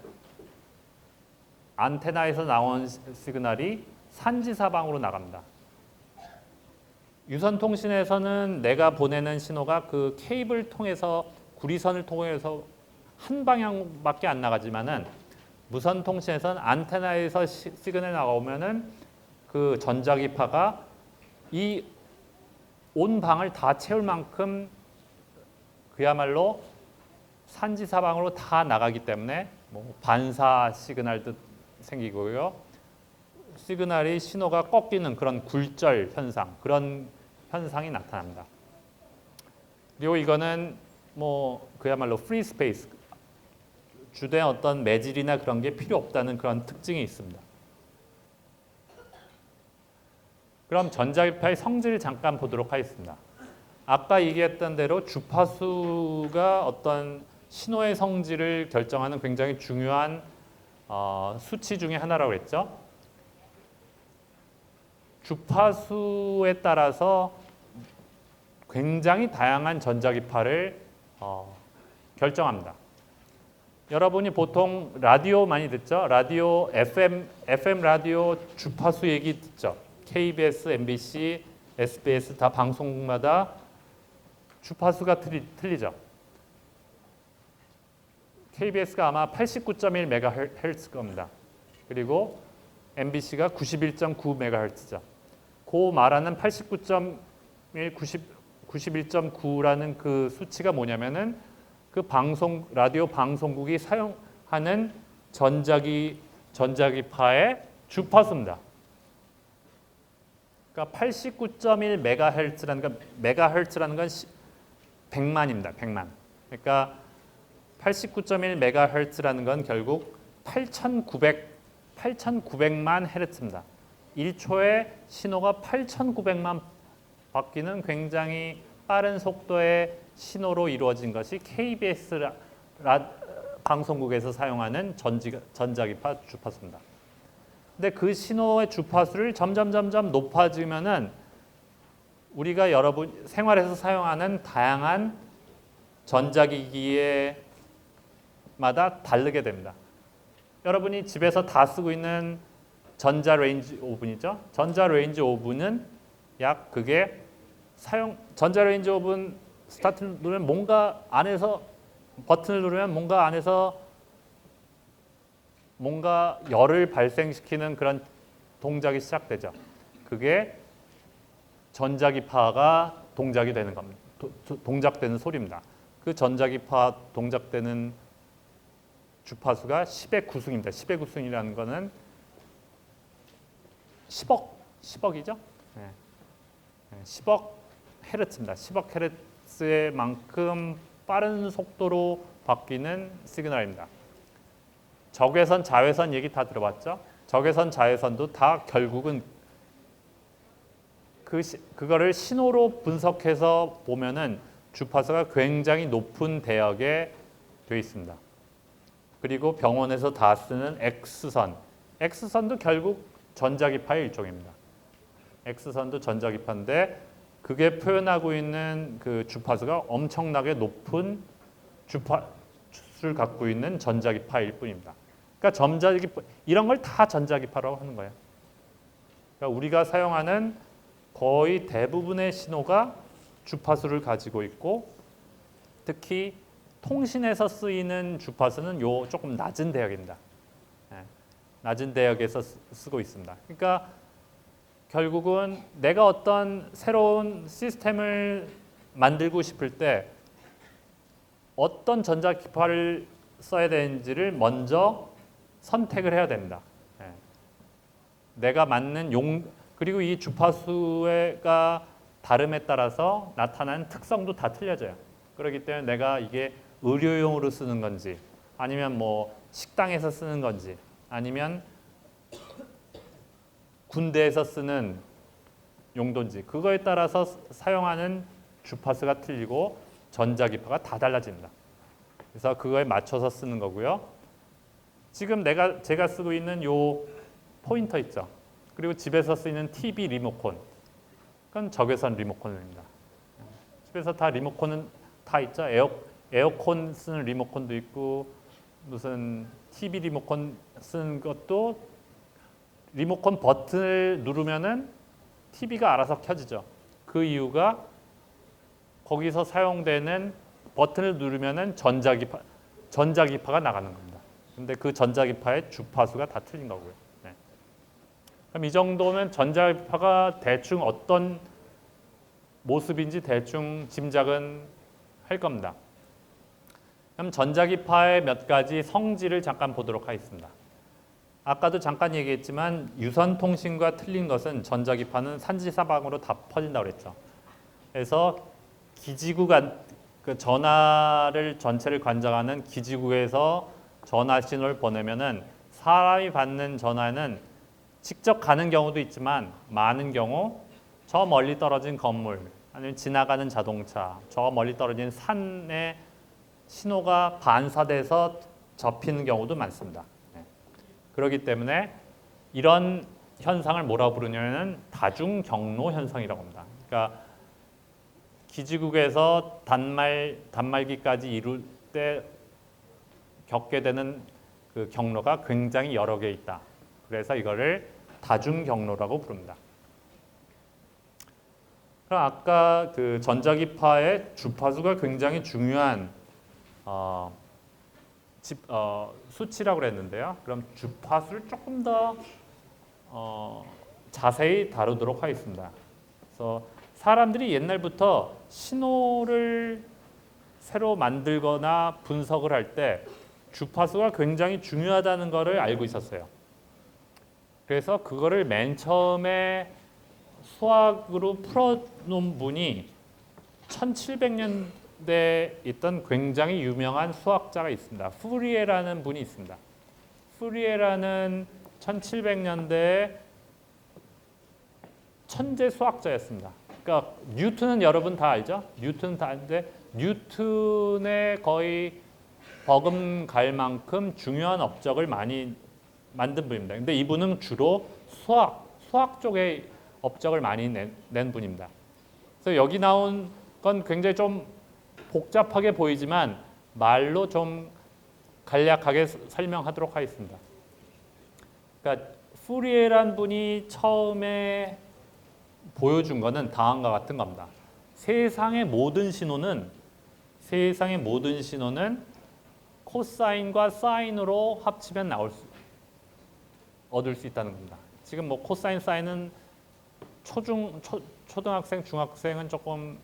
안테나에서 나온 시그널이 산지사방으로 나갑니다. 유선통신에서는 내가 보내는 신호가 그 케이블 통해서 구리선을 통해서 한 방향밖에 안 나가지만은 무선통신에서는 안테나에서 시그널이 나오면은 그 전자기파가 이 온 방을 다 채울 만큼 그야말로 산지사방으로 다 나가기 때문에 반사 시그널도 생기고요. 시그널이 신호가 꺾이는 그런 굴절 현상, 그런 현상이 나타납니다. 그리고 이거는 그야말로 프리 스페이스, 주된 어떤 매질이나 그런 게 필요 없다는 그런 특징이 있습니다. 그럼 전자기파의 성질을 잠깐 보도록 하겠습니다. 아까 얘기했던 대로 주파수가 어떤 신호의 성질을 결정하는 굉장히 중요한 수치 중에 하나라고 했죠. 주파수에 따라서 굉장히 다양한 전자기파를 결정합니다. 여러분이 보통 라디오 많이 듣죠? 라디오 FM 라디오 주파수 얘기 듣죠? KBS, MBC, SBS 다 방송국마다 주파수가 틀리죠. KBS가 아마 89.1MHz 겁니다. 그리고 MBC가 91.9MHz죠. 그 말하는 89.1, 91.9라는 그 수치가 뭐냐면은 그 라디오 방송국이 사용하는 전자기파의 주파수입니다. 그러니까 89.1MHz라는 건 100만입니다. 100만. 그러니까 89.1MHz라는 건 결국 8,900만 헤르츠입니다. 1초에 신호가 8,900만 바뀌는 굉장히 빠른 속도의 신호로 이루어진 것이 KBS 방송국에서 사용하는 전자기파 주파수입니다. 근데 그 신호의 주파수를 점점 높아지면은 우리가 여러분 생활에서 사용하는 다양한 전자기기에 마다 다르게 됩니다. 여러분이 집에서 다 쓰고 있는 전자레인지 오븐이죠. 전자레인지 오븐은 약 그게 전자레인지 오븐 스타트를 누르면 뭔가 안에서 버튼을 누르면 뭔가 안에서 뭔가 열을 발생시키는 그런 동작이 시작되죠. 그게 전자기파가 동작이 되는 겁니다. 동작되는 소리입니다. 그 전자기파 동작되는 주파수가 10의 구승입니다. 10의 구승이라는 거는 10억이죠. 네. 10억 헤르츠입니다. 10억 헤르츠의 만큼 빠른 속도로 바뀌는 시그널입니다. 적외선, 자외선 얘기 다 들어봤죠? 적외선, 자외선도 다 결국은 그거를 신호로 분석해서 보면은 주파수가 굉장히 높은 대역에 되어 있습니다. 그리고 병원에서 다 쓰는 X선도 결국 전자기파의 일종입니다. X선도 전자기파인데 그게 표현하고 있는 그 주파수가 엄청나게 높은 주파수를 갖고 있는 전자기파일 뿐입니다. 그러니까 전자기파 이런 걸 다 전자기파라고 하는 거예요. 그러니까 우리가 사용하는 거의 대부분의 신호가 주파수를 가지고 있고 특히 통신에서 쓰이는 주파수는 조금 낮은 대역입니다. 낮은 대역에서 쓰고 있습니다. 그러니까 결국은 내가 어떤 새로운 시스템을 만들고 싶을 때 어떤 전자기파를 써야 되는지를 먼저 선택을 해야 됩니다. 내가 맞는 그리고 이 주파수가 다름에 따라서 나타나는 특성도 다 틀려져요. 그렇기 때문에 내가 이게 의료용으로 쓰는 건지 아니면 뭐 식당에서 쓰는 건지 아니면 군대에서 쓰는 용도인지 그거에 따라서 사용하는 주파수가 틀리고 전자기파가 다 달라집니다. 그래서 그거에 맞춰서 쓰는 거고요. 지금 제가 쓰고 있는 요 포인터 있죠. 그리고 집에서 쓰이는 TV 리모컨 그건 적외선 리모컨입니다. 집에서 다 리모컨은 다 있죠. 에어컨 쓰는 리모컨도 있고 무슨 TV 리모컨 쓰는 것도 리모컨 버튼을 누르면은 TV가 알아서 켜지죠. 그 이유가 거기서 사용되는 버튼을 누르면은 전자기파가 나가는 겁니다. 근데 그 전자기파의 주파수가 다 틀린 거고요. 네. 그럼 이 정도면 전자기파가 대충 어떤 모습인지 대충 짐작은 할 겁니다. 그럼 전자기파의 몇 가지 성질을 잠깐 보도록 하겠습니다. 아까도 잠깐 얘기했지만 유선 통신과 틀린 것은 전자기파는 산지사방으로 다 퍼진다고 그랬죠. 그래서 기지구가 그 전화를 전체를 관장하는 기지국에서 전화 신호를 보내면은 사람이 받는 전화는 직접 가는 경우도 있지만 많은 경우 저 멀리 떨어진 건물 아니면 지나가는 자동차 저 멀리 떨어진 산에 신호가 반사돼서 접히는 경우도 많습니다. 그렇기 때문에 이런 현상을 뭐라 부르냐면 다중경로 현상이라고 합니다. 그러니까 기지국에서 단말기까지 이룰 때 겪게 되는 그 경로가 굉장히 여러 개 있다. 그래서 이거를 다중경로라고 부릅니다. 그럼 아까 그 전자기파의 주파수가 굉장히 중요한 수치라고 그랬는데요. 그럼 주파수를 조금 더 자세히 다루도록 하겠습니다. 그래서 사람들이 옛날부터 신호를 새로 만들거나 분석을 할 때 주파수가 굉장히 중요하다는 것을 알고 있었어요. 그래서 그거를 맨 처음에 수학으로 풀어놓은 분이 1700년대에 있던 굉장히 유명한 수학자가 있습니다. 푸리에라는 분이 있습니다. 푸리에라는 1700년대에 천재 수학자였습니다. 그러니까 뉴턴은 여러분 다 알죠? 뉴턴 다 아는데 뉴턴의 거의 버금갈 만큼 중요한 업적을 많이 만든 분입니다. 근데 이분은 주로 수학 쪽의 업적을 많이 낸 분입니다. 그래서 여기 나온 건 굉장히 좀 복잡하게 보이지만 말로 좀 간략하게 설명하도록 하겠습니다. 그러니까 푸리에란 분이 처음에 보여준 거는 다음과 같은 겁니다. 세상의 모든 신호는 코사인과 사인으로 합치면 얻을 수 있다는 겁니다. 지금 뭐 코사인, 사인은 초등학생, 중학생은 조금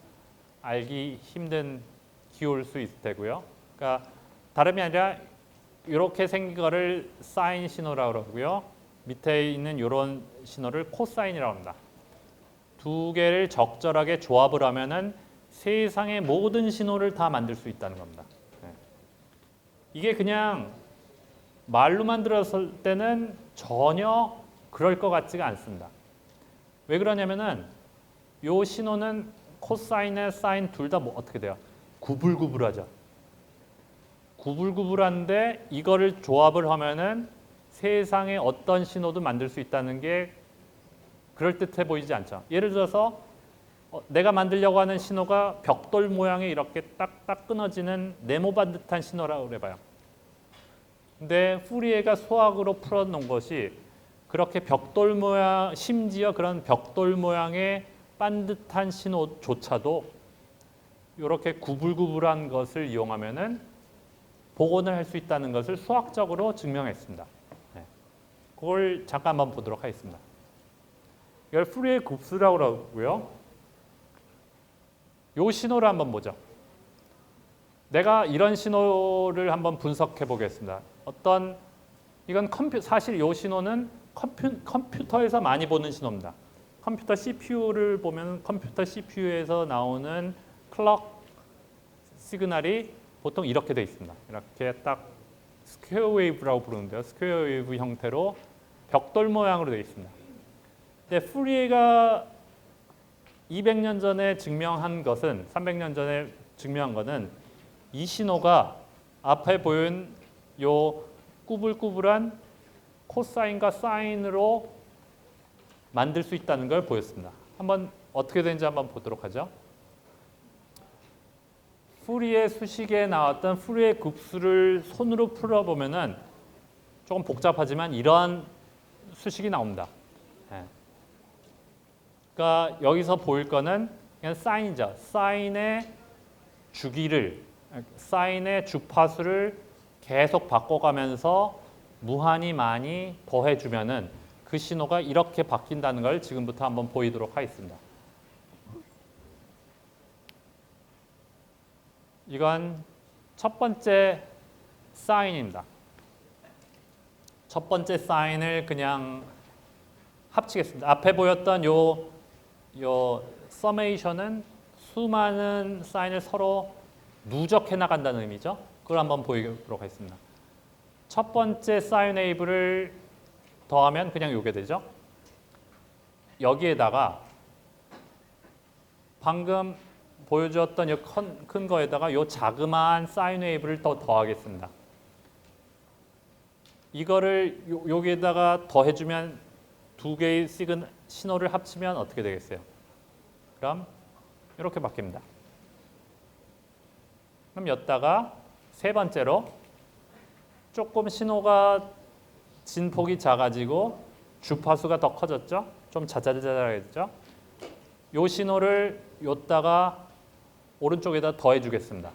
알기 힘든 기호일 수 있을 테고요. 그러니까 다름이 아니라 이렇게 생긴 거를 사인 신호라고 그러고요. 밑에 있는 이런 신호를 코사인이라고 합니다. 두 개를 적절하게 조합을 하면은 세상의 모든 신호를 다 만들 수 있다는 겁니다. 네. 이게 그냥 말로만 들었을 때는 전혀 그럴 것 같지가 않습니다. 왜 그러냐면은 요 신호는 코사인에 사인 둘 다 뭐 어떻게 돼요? 구불구불하죠. 구불구불한데 이거를 조합을 하면은 세상에 어떤 신호도 만들 수 있다는 게 그럴듯해 보이지 않죠. 예를 들어서 내가 만들려고 하는 신호가 벽돌 모양의 이렇게 딱딱 끊어지는 네모반 듯한 신호라고 해봐요. 근데 푸리에가 수학으로 풀어놓은 것이 그렇게 벽돌 모양, 심지어 그런 벽돌 모양의 반듯한 신호조차도 이렇게 구불구불한 것을 이용하면은 복원을 할 수 있다는 것을 수학적으로 증명했습니다. 네. 그걸 잠깐 한번 보도록 하겠습니다. 이걸 푸리에 굽수라고 그러고요. 이 신호를 한번 보죠. 내가 이런 신호를 한번 분석해 보겠습니다. 이건 사실 이 신호는 컴퓨터에서 많이 보는 신호입니다. 컴퓨터 CPU를 보면 컴퓨터 CPU에서 나오는 클럭 시그널이 보통 이렇게 돼 있습니다. 이렇게 딱 스퀘어 웨이브라고 부르는데요. 스퀘어 웨이브 형태로 벽돌 모양으로 되어 있습니다. 근데 푸리에가 200년 전에 증명한 것은 300년 전에 증명한 것은 이 신호가 앞에 보인 요 꾸불꾸불한 코사인과 사인으로 만들 수 있다는 걸 보였습니다. 한번 어떻게 되는지 한번 보도록 하죠. 푸리에 수식에 나왔던 푸리에 급수를 손으로 풀어보면은 조금 복잡하지만 이러한 수식이 나옵니다. 네. 그러니까 여기서 보일 거는 그냥 사인이죠. 사인의 주기를, 사인의 주파수를 계속 바꿔가면서 무한히 많이 더해주면은 그 신호가 이렇게 바뀐다는 걸 지금부터 한번 보이도록 하겠습니다. 이건 첫 번째 사인입니다. 첫 번째 사인을 그냥 합치겠습니다. 앞에 보였던 요 서메이션은 수많은 사인을 서로 누적해 나간다는 의미죠. 그걸 한번 보이도록 하겠습니다. 첫 번째 사인 웨이브를 더하면 그냥 요게 되죠. 여기에다가 방금 보여주었던 이 큰 거에다가 요 자그마한 사인 웨이브를 더 더하겠습니다. 이거를 여기에다가 더해주면 두 개의 신호를 합치면 어떻게 되겠어요? 그럼 이렇게 바뀝니다. 그럼 여기다가 세 번째로 조금 신호가 진폭이 작아지고 주파수가 더 커졌죠? 좀 자자자자하겠죠? 요 신호를 여기다가 오른쪽에다 더해 주겠습니다.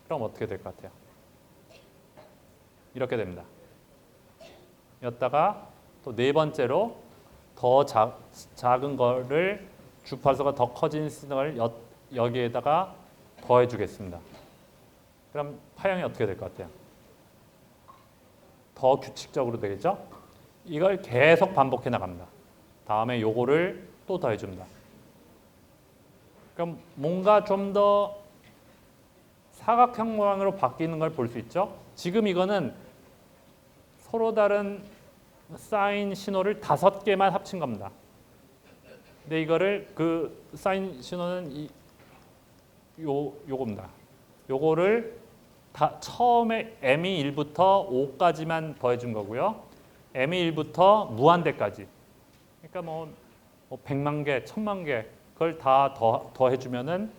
그럼 어떻게 될 것 같아요? 이렇게 됩니다. 여기다가 또 네 번째로 더 작은 거를 주파수가 더 커진 신호를 여기에다가 더해 주겠습니다. 그럼 파형이 어떻게 될 것 같아요? 더 규칙적으로 되겠죠? 이걸 계속 반복해 나갑니다. 다음에 요거를 또 더해 줍니다. 그럼 뭔가 좀 더 사각형 모양으로 바뀌는 걸 볼 수 있죠? 지금 이거는 서로 다른 사인 신호를 5개만 합친 겁니다. 근데 이거를 그 사인 신호는 요겁니다. 요거를 다 처음에 m이 1부터 5까지만 더해준 거고요. m이 1부터 무한대까지. 그러니까 뭐 100만 개, 1000만 개 그걸 다 더해주면은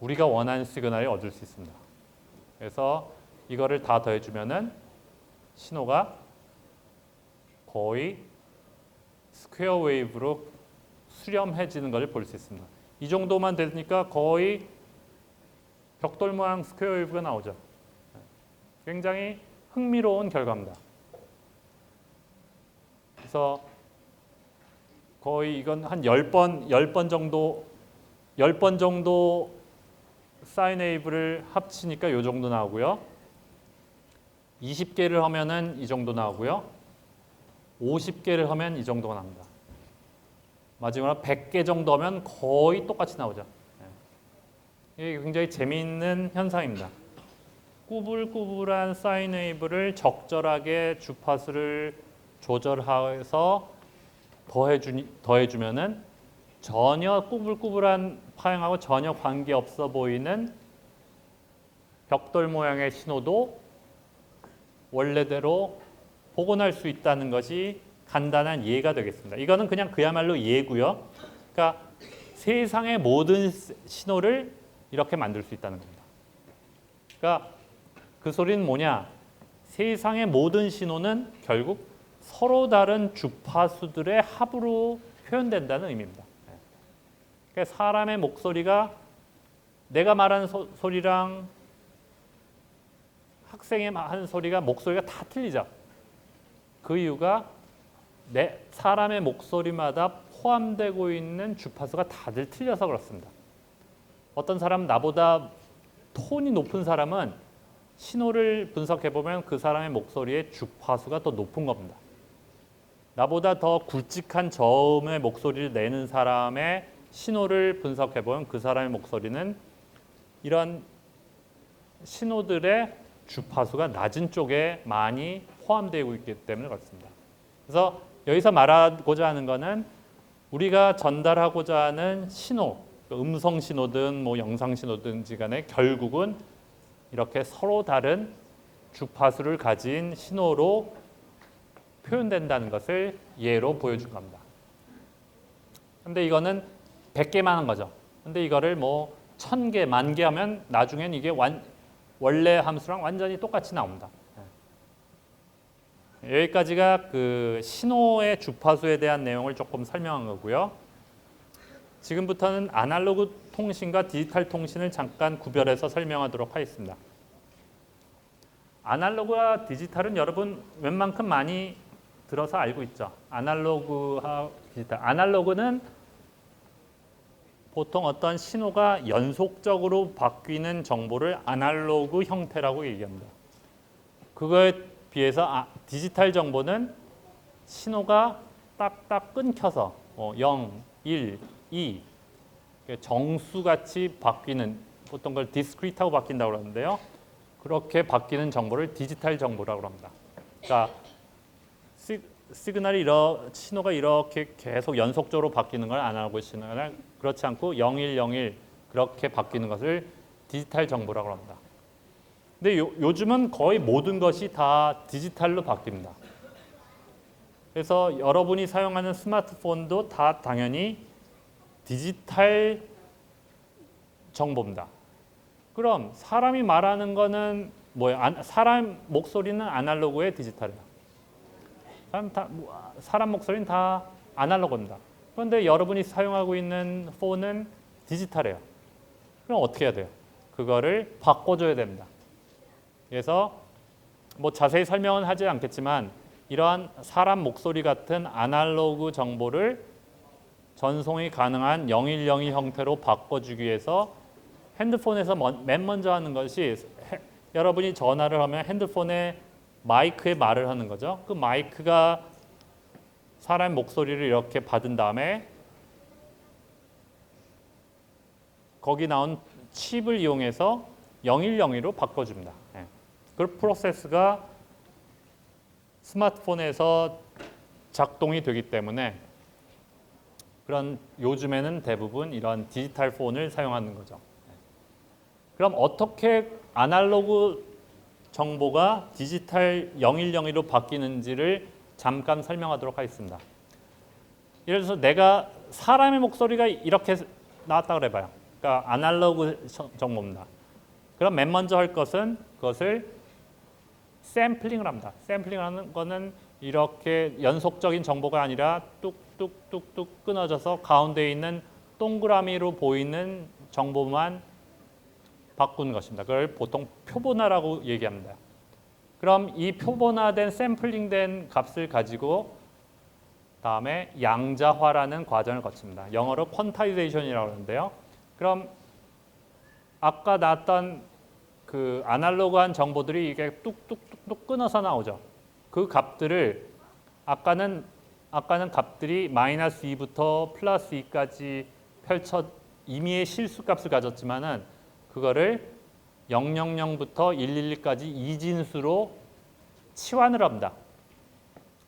우리가 원하는 시그널을 얻을 수 있습니다. 그래서 이거를 다 더해주면은 신호가 거의 스퀘어 웨이브로 수렴해지는 것을 볼 수 있습니다. 이 정도만 되니까 거의 벽돌 모양 스퀘어 웨이브가 나오죠. 굉장히 흥미로운 결과입니다. 그래서 거의 이건 한 10번 정도 사인 웨이브를 합치니까 이 정도 나오고요. 20개를 하면은 이 정도 나오고요. 50개를 하면 이 정도가 나옵니다. 마지막으로 100개 정도 하면 거의 똑같이 나오죠. 이게 굉장히 재미있는 현상입니다. 꾸불꾸불한 사인 웨이브를 적절하게 주파수를 조절해서 더해주면은 전혀 꾸불꾸불한 파형하고 전혀 관계없어 보이는 벽돌 모양의 신호도 원래대로 복원할 수 있다는 것이 간단한 예가 되겠습니다. 이거는 그냥 그야말로 예고요. 그러니까 세상의 모든 신호를 이렇게 만들 수 있다는 겁니다. 그러니까 그 소리는 뭐냐? 세상의 모든 신호는 결국 서로 다른 주파수들의 합으로 표현된다는 의미입니다. 그러니까 사람의 목소리가 내가 말하는 소리랑 학생이 하는 소리가 목소리가 다 틀리죠. 그 이유가 사람의 목소리마다 포함되고 있는 주파수가 다들 틀려서 그렇습니다. 어떤 사람 나보다 톤이 높은 사람은 신호를 분석해 보면 그 사람의 목소리의 주파수가 더 높은 겁니다. 나보다 더 굵직한 저음의 목소리를 내는 사람의 신호를 분석해 보면 그 사람의 목소리는 이런 신호들의 주파수가 낮은 쪽에 많이 포함되고 있기 때문에 그렇습니다. 그래서 여기서 말하고자 하는 것은 우리가 전달하고자 하는 신호, 음성 신호든 뭐 영상 신호든지 간에 결국은 이렇게 서로 다른 주파수를 가진 신호로 표현된다는 것을 예로 보여준 겁니다. 근데 이거는 100개만 한 거죠. 근데 이거를 뭐 1000개, 10,000개 하면 나중엔 이게 원래 함수랑 완전히 똑같이 나옵니다. 여기까지가 그 신호의 주파수에 대한 내용을 조금 설명한 거고요. 지금부터는 아날로그 통신과 디지털 통신을 잠깐 구별해서 설명하도록 하겠습니다. 아날로그와 디지털은 여러분 웬만큼 많이 들어서 알고 있죠. 아날로그와 디지털. 아날로그는 보통 어떤 신호가 연속적으로 바뀌는 정보를 아날로그 형태라고 얘기합니다. 그거에 비해서 디지털 정보는 신호가 딱딱 끊겨서 0, 1, 2 정수같이 바뀌는 보통 그걸 디스크리트하고 바뀐다고 그러는데요. 그렇게 바뀌는 정보를 디지털 정보라고 합니다. 그러니까 시그널이 신호가 이렇게 계속 연속적으로 바뀌는 걸 아날로그 시그널, 그렇지 않고 0101 그렇게 바뀌는 것을 디지털 정보라고 합니다. 근데 요즘은 거의 모든 것이 다 디지털로 바뀝니다. 그래서 여러분이 사용하는 스마트폰도 다 당연히 디지털 정보입니다. 그럼 사람이 말하는 거는 뭐예요? 사람 목소리는 아날로그에 디지털이에요. 사람 목소리는 다 아날로그입니다. 그런데 여러분이 사용하고 있는 폰은 디지털이에요. 그럼 어떻게 해야 돼요? 그거를 바꿔줘야 됩니다. 그래서 뭐 자세히 설명은 하지 않겠지만 이러한 사람 목소리 같은 아날로그 정보를 전송이 가능한 0102 형태로 바꿔주기 위해서 핸드폰에서 맨 먼저 하는 것이 여러분이 전화를 하면 핸드폰에 마이크에 말을 하는 거죠. 그 마이크가 사람 목소리를 이렇게 받은 다음에 거기 나온 칩을 이용해서 0102로 바꿔줍니다. 그 프로세스가 스마트폰에서 작동이 되기 때문에 그런 요즘에는 대부분 이런 디지털 폰을 사용하는 거죠. 그럼 어떻게 아날로그 정보가 디지털 0102로 바뀌는지를 잠깐 설명하도록 하겠습니다. 예를 들어서 내가 사람의 목소리가 이렇게 나왔다 그래봐요. 그러니까 아날로그 정보입니다. 그럼 맨 먼저 할 것은 그것을 샘플링을 합니다. 샘플링하는 거는 이렇게 연속적인 정보가 아니라 뚝뚝뚝뚝 끊어져서 가운데 있는 동그라미로 보이는 정보만 바꾸는 것입니다. 그걸 보통 표본화라고 얘기합니다. 그럼 이 표본화된 샘플링된 값을 가지고 다음에 양자화라는 과정을 거칩니다. 영어로 퀀타이제이션이라고 하는데요. 그럼 아까 나왔던 그 아날로그한 정보들이 이게 뚝뚝뚝뚝 끊어서 나오죠. 그 값들을 아까는 값들이 마이너스 2부터 플러스 2까지 펼쳐 임의의 실수값을 가졌지만은 그거를 000부터 112까지 이진수로 치환을 합니다.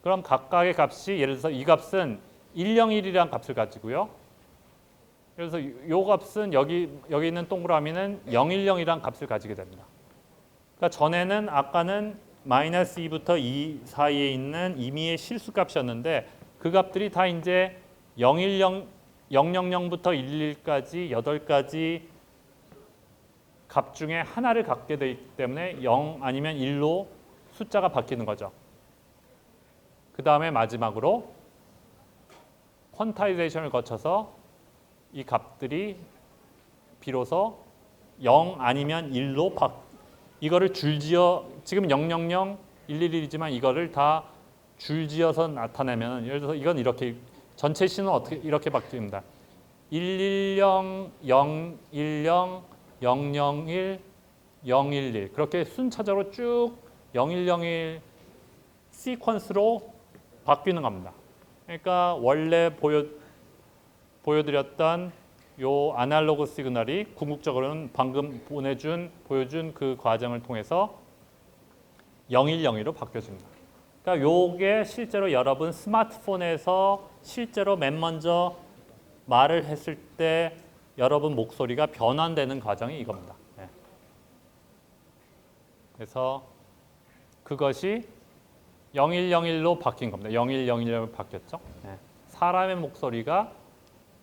그럼 각각의 값이 예를 들어서 이 값은 101이라는 값을 가지고요. 그래서 이 값은 여기 있는 동그라미는 010이라는 값을 가지게 됩니다. 그러니까 전에는 아까는 마이너스 2부터 2 사이에 있는 임의의 실수값이었는데 그 값들이 다 이제 010부터 111까지 8가지 값 중에 하나를 갖게 되기 때문에 0 아니면 1로 숫자가 바뀌는 거죠. 그 다음에 마지막으로 퀀타이제이션을 거쳐서 이 값들이 비로소 0 아니면 1로 이거를 줄지어 지금 000, 111이지만 이거를 다 줄지어서 나타내면 예를 들어서 이건 이렇게 전체 시는 어떻게 이렇게 바뀝니다. 110, 010, 001, 011 그렇게 순차적으로 쭉 0101 시퀀스로 바뀌는 겁니다. 그러니까 원래 보여드렸던 요 아날로그 시그널이 궁극적으로는 방금 보여준 그 과정을 통해서 0102로 바뀌어집니다. 그러니까 요게 실제로 여러분 스마트폰에서 실제로 맨 먼저 말을 했을 때 여러분 목소리가 변환되는 과정이 이겁니다. 그래서 그것이 0101로 바뀐 겁니다. 0101로 바뀌었죠. 사람의 목소리가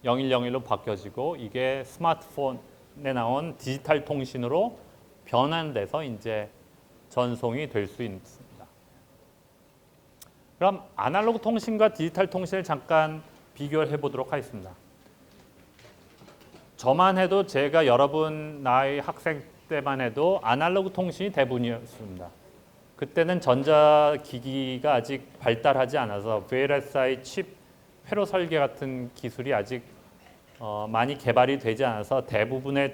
0101로 바뀌어지고 이게 스마트폰에 나온 디지털 통신으로 변환돼서 이제 전송이 될 수 있습니다. 그럼 아날로그 통신과 디지털 통신을 잠깐 비교를 해보도록 하겠습니다. 저만 해도 제가 여러분 나이 학생 때만 해도 아날로그 통신이 대부분이었습니다. 그때는 전자기기가 아직 발달하지 않아서 VLSI 칩 회로 설계 같은 기술이 아직 많이 개발이 되지 않아서 대부분의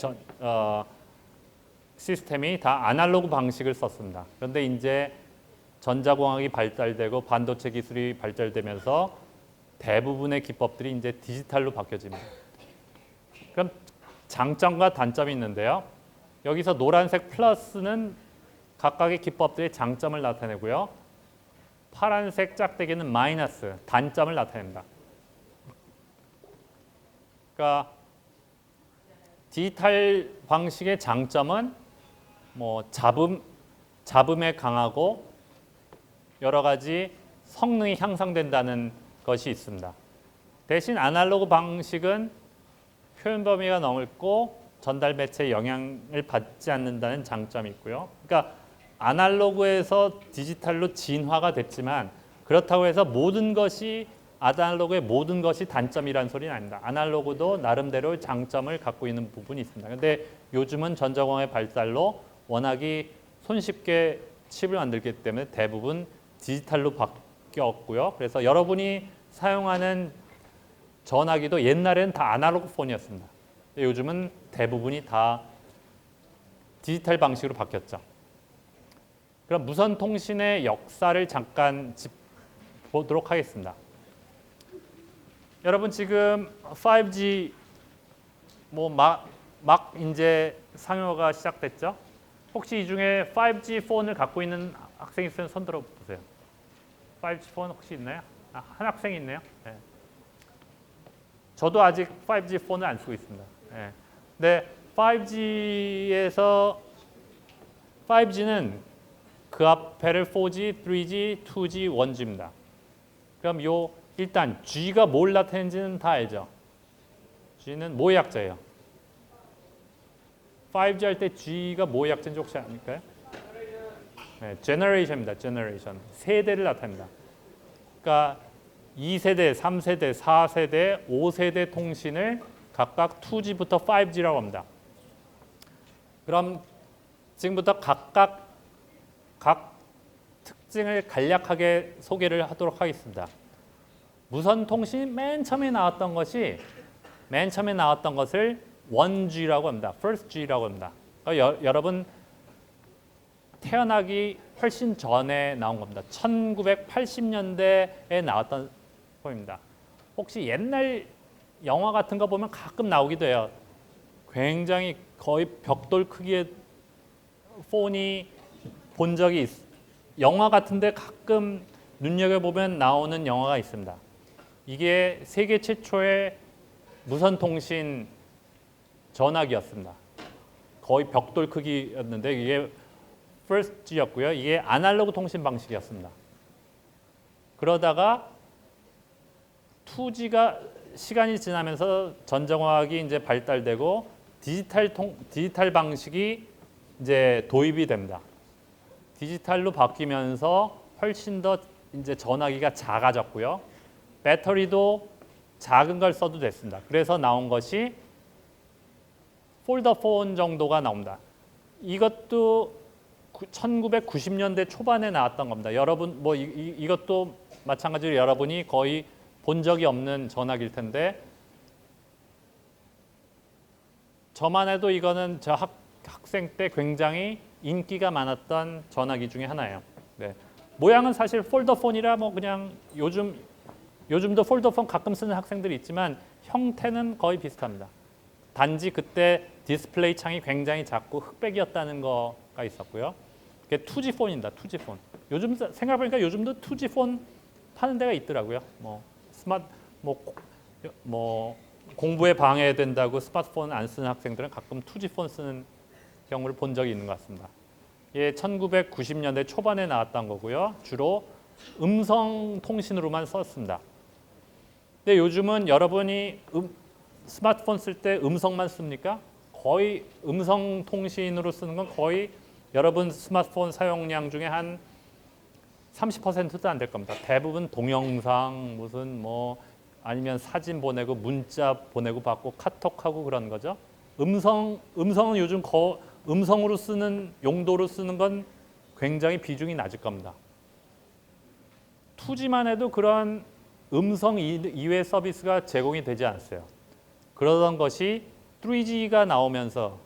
시스템이 다 아날로그 방식을 썼습니다. 그런데 이제 전자공학이 발달되고 반도체 기술이 발달되면서 대부분의 기법들이 이제 디지털로 바뀌어집니다. 그럼 장점과 단점이 있는데요. 여기서 노란색 플러스는 각각의 기법들의 장점을 나타내고요. 파란색 짝대기는 마이너스, 단점을 나타냅니다. 그러니까 디지털 방식의 장점은 잡음에 강하고 여러 가지 성능이 향상된다는 것이 있습니다. 대신 아날로그 방식은 표현 범위가 넓고 전달 매체에 영향을 받지 않는다는 장점이 있고요. 그러니까 아날로그에서 디지털로 진화가 됐지만 그렇다고 해서 모든 것이 아날로그의 모든 것이 단점이라는 소리는 아닙니다. 아날로그도 나름대로 장점을 갖고 있는 부분이 있습니다. 그런데 요즘은 전자공학의 발달로 워낙이 손쉽게 칩을 만들기 때문에 대부분 디지털로 바뀌었고요. 그래서 여러분이 사용하는 전화기도 옛날에는 다 아날로그 폰이었습니다. 요즘은 대부분이 다 디지털 방식으로 바뀌었죠. 그럼 무선 통신의 역사를 잠깐 보도록 하겠습니다. 여러분 지금 5G 막 이제 상용화가 시작됐죠? 혹시 이 중에 5G 폰을 갖고 있는 학생이 있으면 손 들어 보세요. 5G 폰 혹시 있나요? 한 학생이 있네요. 네. 저도 아직 5G 폰을 안 쓰고 있습니다. 네. 근데 5G는 그 앞에를 4G, 3G, 2G, 1G입니다. 그럼 일단 G가 뭘 나타내는지는 다 알죠? G는 뭐의 약자예요? 5G 할 때 G가 뭐의 약자인지 혹시 아닐까요? 네, generation입니다. generation. 세대를 나타냅니다. 그러니까 2세대, 3세대, 4세대, 5세대 통신을 각각 2G부터 5G라고 합니다. 그럼 지금부터 각각 각 특징을 간략하게 소개를 하도록 하겠습니다. 무선 통신 맨 처음에 나왔던 것을 1G라고 합니다. First G라고 합니다. 그러니까 여러분 태어나기 훨씬 전에 나온 겁니다. 1980년대에 나왔던 폰입니다. 혹시 옛날 영화 같은 거 보면 가끔 나오기도 해요. 굉장히 거의 벽돌 크기의 폰이 본 적이 영화 같은데 가끔 눈여겨보면 나오는 영화가 있습니다. 이게 세계 최초의 무선통신 전화기였습니다. 거의 벽돌 크기였는데 이게 First G였고요. 이게 아날로그 통신 방식이었습니다. 그러다가 2G가 시간이 지나면서 전자공학이 이제 발달되고 디지털 방식이 이제 도입이 됩니다. 디지털로 바뀌면서 훨씬 더 이제 전화기가 작아졌고요. 배터리도 작은 걸 써도 됐습니다. 그래서 나온 것이 폴더폰 정도가 나옵니다. 이것도 1990년대 초반에 나왔던 겁니다. 여러분 이것도 마찬가지로 여러분이 거의 본 적이 없는 전화기일 텐데 저만 해도 이거는 저 학생 때 굉장히 인기가 많았던 전화기 중에 하나예요. 네. 모양은 사실 폴더폰이라 그냥 요즘도 폴더폰 가끔 쓰는 학생들이 있지만 형태는 거의 비슷합니다. 단지 그때 디스플레이 창이 굉장히 작고 흑백이었다는 거가 있었고요. 그게 2G 폰입니다. 2G 폰. 요즘 생각해보니까 요즘도 2G 폰 파는 데가 있더라고요. 공부에 방해된다고 스마트폰 안 쓰는 학생들은 가끔 2G 폰 쓰는 경우를 본 적이 있는 것 같습니다. 예, 1990년대 초반에 나왔던 거고요. 주로 음성 통신으로만 썼습니다. 근데 요즘은 여러분이 스마트폰 쓸 때 음성만 씁니까? 거의 음성 통신으로 쓰는 건 거의 여러분 스마트폰 사용량 중에 한 30%도 안 될 겁니다. 대부분 동영상 아니면 사진 보내고 문자 보내고 받고 카톡하고 그런 거죠. 음성은 요즘 음성으로 쓰는 용도로 쓰는 건 굉장히 비중이 낮을 겁니다. 2G만 해도 그런 음성 이외 서비스가 제공이 되지 않았어요. 그러던 것이 3G가 나오면서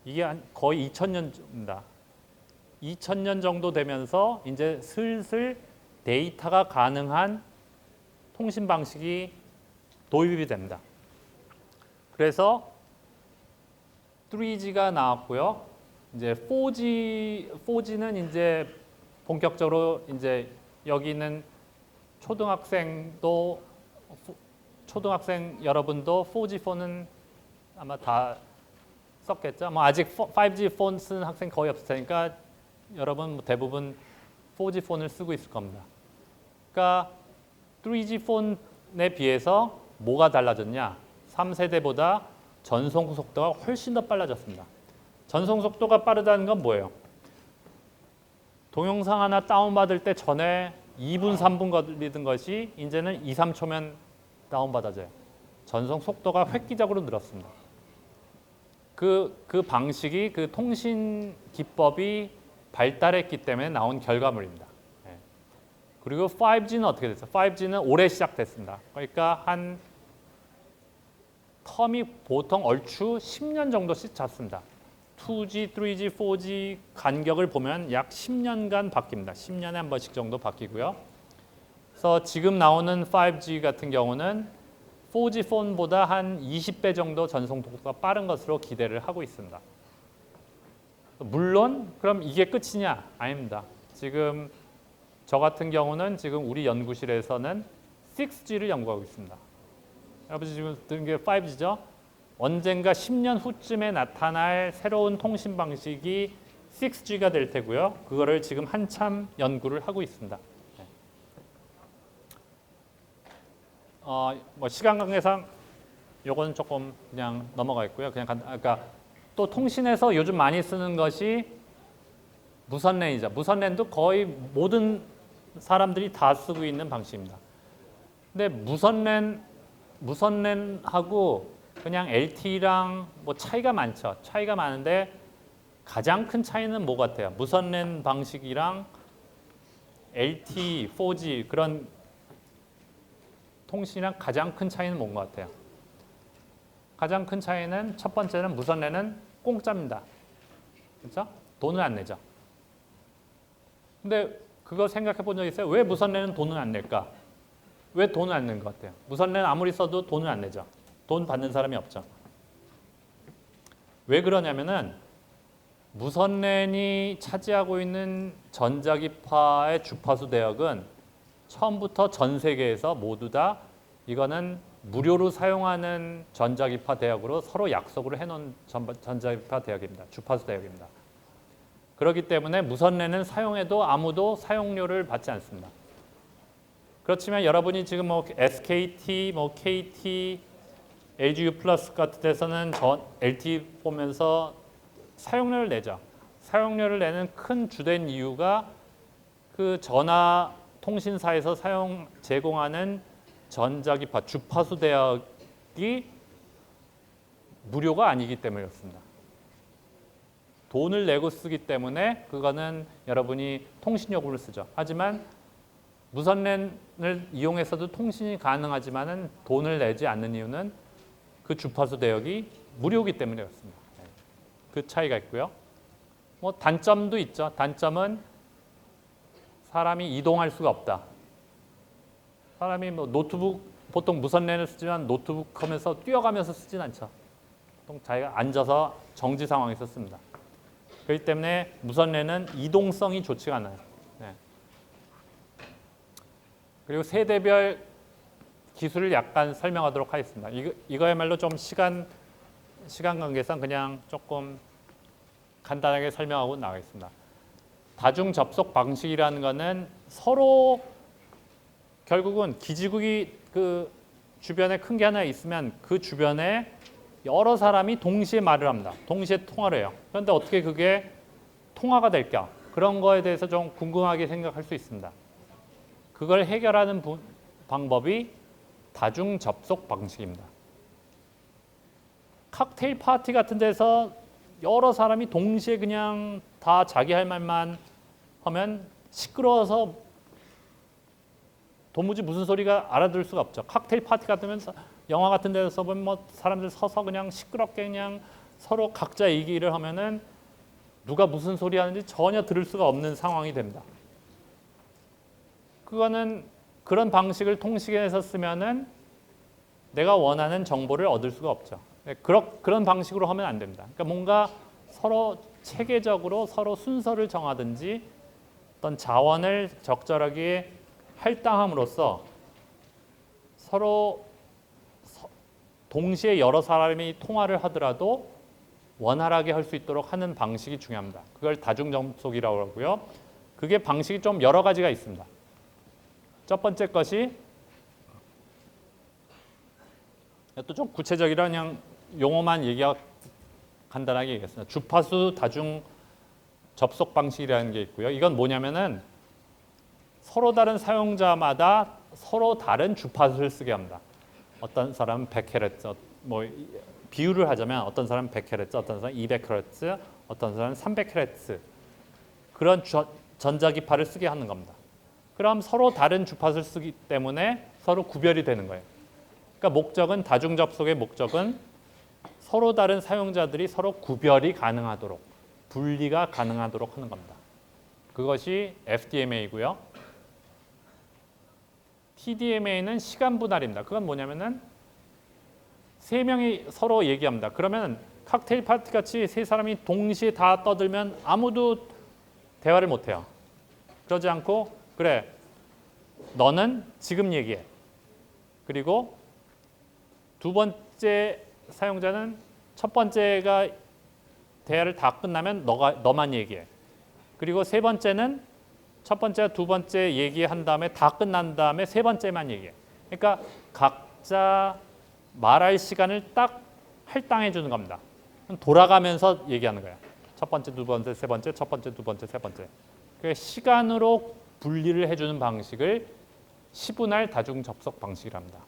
이게 거의 2000년입니다. 2000년 정도 되면서 이제 슬슬 데이터가 가능한 통신 방식이 도입이 됩니다. 그래서 3G가 나왔고요. 이제 4G는 이제 본격적으로 이제 여기는 초등학생 여러분도 4G 폰은 아마 다 썼겠죠. 아직 5G 폰 쓰는 학생 거의 없을 테니까 여러분 대부분 4G 폰을 쓰고 있을 겁니다. 그러니까 3G 폰에 비해서 뭐가 달라졌냐? 3세대보다 전송 속도가 훨씬 더 빨라졌습니다. 전송 속도가 빠르다는 건 뭐예요? 동영상 하나 다운받을 때 전에 2분, 3분 걸리던 것이 이제는 2, 3초면 다운받아져요. 전송 속도가 획기적으로 늘었습니다. 그 방식이, 그 통신 기법이 발달했기 때문에 나온 결과물입니다. 예. 그리고 5G는 어떻게 됐어요? 5G는 올해 시작됐습니다. 그러니까 한 텀이 보통 얼추 10년 정도씩 잤습니다. 2G, 3G, 4G 간격을 보면 약 10년간 바뀝니다. 10년에 한 번씩 정도 바뀌고요. 그래서 지금 나오는 5G 같은 경우는 4G 폰보다 한 20배 정도 전송 속도가 빠른 것으로 기대를 하고 있습니다. 물론 그럼 이게 끝이냐? 아닙니다. 지금 저 같은 경우는 지금 우리 연구실에서는 6G를 연구하고 있습니다. 여러분 지금 들은 게 5G죠? 언젠가 10년 후쯤에 나타날 새로운 통신 방식이 6G가 될 테고요. 그거를 지금 한참 연구를 하고 있습니다. 뭐 시간 관계상 요거는 조금 그냥 넘어가겠고요. 그냥 그러니까 또 통신에서 요즘 많이 쓰는 것이 무선랜이죠. 무선랜도 거의 모든 사람들이 다 쓰고 있는 방식입니다. 근데 무선랜하고 그냥 LTE랑 뭐 차이가 많죠. 차이가 많은데 가장 큰 차이는 뭐 같아요? 무선랜 방식이랑 LTE, 4G 그런 통신이랑 가장 큰 차이는 뭔 것 같아요? 가장 큰 차이는 첫 번째는 무선랜은 공짜입니다. 그렇죠? 돈을 안 내죠. 근데 그거 생각해 본 적 있어요? 왜 무선랜은 돈을 안 낼까? 왜 돈을 안 내는 것 같아요? 무선랜 아무리 써도 돈을 안 내죠. 돈 받는 사람이 없죠. 왜 그러냐면은 무선랜이 차지하고 있는 전자기파의 주파수 대역은 처음부터 전 세계에서 모두 다 이거는 무료로 사용하는 전자기파 대역으로 서로 약속을 해놓은 전자기파 대역입니다. 주파수 대역입니다. 그렇기 때문에 무선랜은 사용해도 아무도 사용료를 받지 않습니다. 그렇지만 여러분이 지금 뭐 SKT, 뭐 KT, LGU 플러스 같은 데서는 LTE 보면서 사용료를 내죠. 사용료를 내는 큰 주된 이유가 그 전화 통신사에서 제공하는 전자기파 주파수 대역이 무료가 아니기 때문이었습니다. 돈을 내고 쓰기 때문에 그거는 여러분이 통신요금을 쓰죠. 하지만 무선랜을 이용해서도 통신이 가능하지만은 돈을 내지 않는 이유는 그 주파수 대역이 무료이기 때문이었습니다. 그 차이가 있고요. 뭐 단점도 있죠. 단점은 사람이 이동할 수가 없다. 사람이 뭐 노트북 보통 무선랜을 쓰지만 노트북 하면서 뛰어가면서 쓰진 않죠. 보통 자기가 앉아서 정지 상황에서 씁니다. 그렇기 때문에 무선랜은 이동성이 좋지가 않아요. 네. 그리고 세대별 기술을 약간 설명하도록 하겠습니다. 이거야말로 좀 시간 관계상 그냥 조금 간단하게 설명하고 나가겠습니다. 다중 접속 방식이라는 것은 서로 결국은 기지국이 그 주변에 큰 게 하나 있으면 그 주변에 여러 사람이 동시에 말을 합니다. 동시에 통화를 해요. 그런데 어떻게 그게 통화가 될까? 그런 거에 대해서 좀 궁금하게 생각할 수 있습니다. 그걸 해결하는 방법이 다중 접속 방식입니다. 칵테일 파티 같은 데서 여러 사람이 동시에 그냥 다 자기 할 말만 하면 시끄러워서 도무지 무슨 소리가 알아들을 수가 없죠. 칵테일 파티 같으면 영화 같은 데서 보면 뭐 사람들 서서 그냥 시끄럽게 그냥 서로 각자 얘기를 하면은 누가 무슨 소리 하는지 전혀 들을 수가 없는 상황이 됩니다. 그거는 그런 방식을 통신에서 쓰면은 내가 원하는 정보를 얻을 수가 없죠. 그런 방식으로 하면 안 됩니다. 그러니까 뭔가 서로 체계적으로 서로 순서를 정하든지 어떤 자원을 적절하게 할당함으로써 서로 동시에 여러 사람이 통화를 하더라도 원활하게 할 수 있도록 하는 방식이 중요합니다. 그걸 다중접속이라고 하고요. 그게 방식이 좀 여러 가지가 있습니다. 첫 번째 것이 또 좀 구체적이라 그냥 용어만 간단하게 얘기했습니다. 주파수 다중 접속 방식이라는 게 있고요. 이건 뭐냐면은 서로 다른 사용자마다 서로 다른 주파수를 쓰게 합니다. 어떤 사람은 100Hz, 뭐 비율을 하자면 어떤 사람은 100Hz, 어떤 사람은 200Hz, 어떤 사람은 300Hz 그런 전자기파를 쓰게 하는 겁니다. 그럼 서로 다른 주파수를 쓰기 때문에 서로 구별이 되는 거예요. 그러니까 목적은 다중 접속의 목적은 서로 다른 사용자들이 서로 구별이 가능하도록 분리가 가능하도록 하는 겁니다. 그것이 FDMA고요. TDMA는 시간 분할입니다. 그건 뭐냐면은 세 명이 서로 얘기합니다. 그러면 칵테일 파티 같이 세 사람이 동시에 다 떠들면 아무도 대화를 못 해요. 그러지 않고 그래 너는 지금 얘기해. 그리고 두 번째 사용자는 첫 번째가 대화를 다 끝나면 너만 얘기해. 그리고 세 번째는 첫 번째와 두 번째 얘기한 다음에 다 끝난 다음에 세 번째만 얘기해. 그러니까 각자 말할 시간을 딱 할당해 주는 겁니다. 돌아가면서 얘기하는 거야. 첫 번째, 두 번째, 세 번째, 첫 번째, 두 번째, 세 번째. 그 시간으로 분리를 해주는 방식을 시분할 다중 접속 방식이랍니다.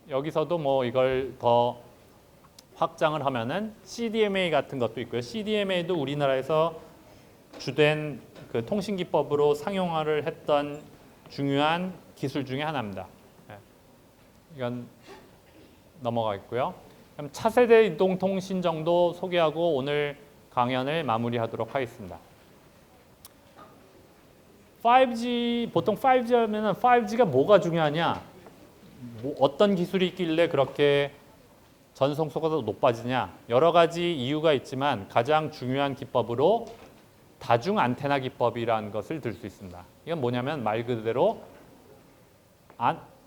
여기서도 뭐 이걸 더 확장을 하면은 CDMA 같은 것도 있고요. CDMA도 우리나라에서 주된 그 통신기법으로 상용화를 했던 중요한 기술 중에 하나입니다. 이건 넘어가겠고요. 그럼 차세대 이동통신 정도 소개하고 오늘 강연을 마무리하도록 하겠습니다. 5G, 보통 5G 하면은 5G가 뭐가 중요하냐? 어떤 기술이 있길래 그렇게 전송 속도가 높아지냐? 여러 가지 이유가 있지만 가장 중요한 기법으로 다중 안테나 기법이라는 것을 들 수 있습니다. 이건 뭐냐면 말 그대로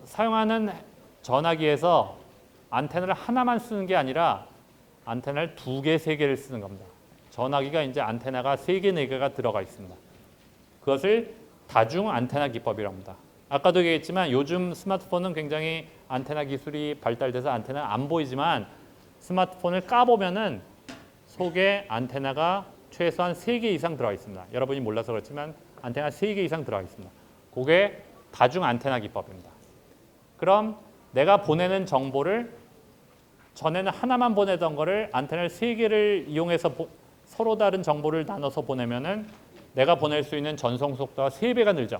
사용하는 전화기에서 안테나를 하나만 쓰는 게 아니라 안테나를 2개, 3개를 쓰는 겁니다. 전화기가 이제 안테나가 3개, 4개가 들어가 있습니다. 그것을 다중 안테나 기법이라고 합니다. 아까도 얘기했지만 요즘 스마트폰은 굉장히 안테나 기술이 발달돼서 안테나가 안 보이지만 스마트폰을 까보면은 속에 안테나가 최소한 3개 이상 들어가 있습니다. 여러분이 몰라서 그렇지만 안테나 3개 이상 들어가 있습니다. 그게 다중 안테나 기법입니다. 그럼 내가 보내는 정보를 전에는 하나만 보내던 거를 안테나를 3개를 이용해서 서로 다른 정보를 나눠서 보내면은 내가 보낼 수 있는 전송 속도가 3배가 늘죠.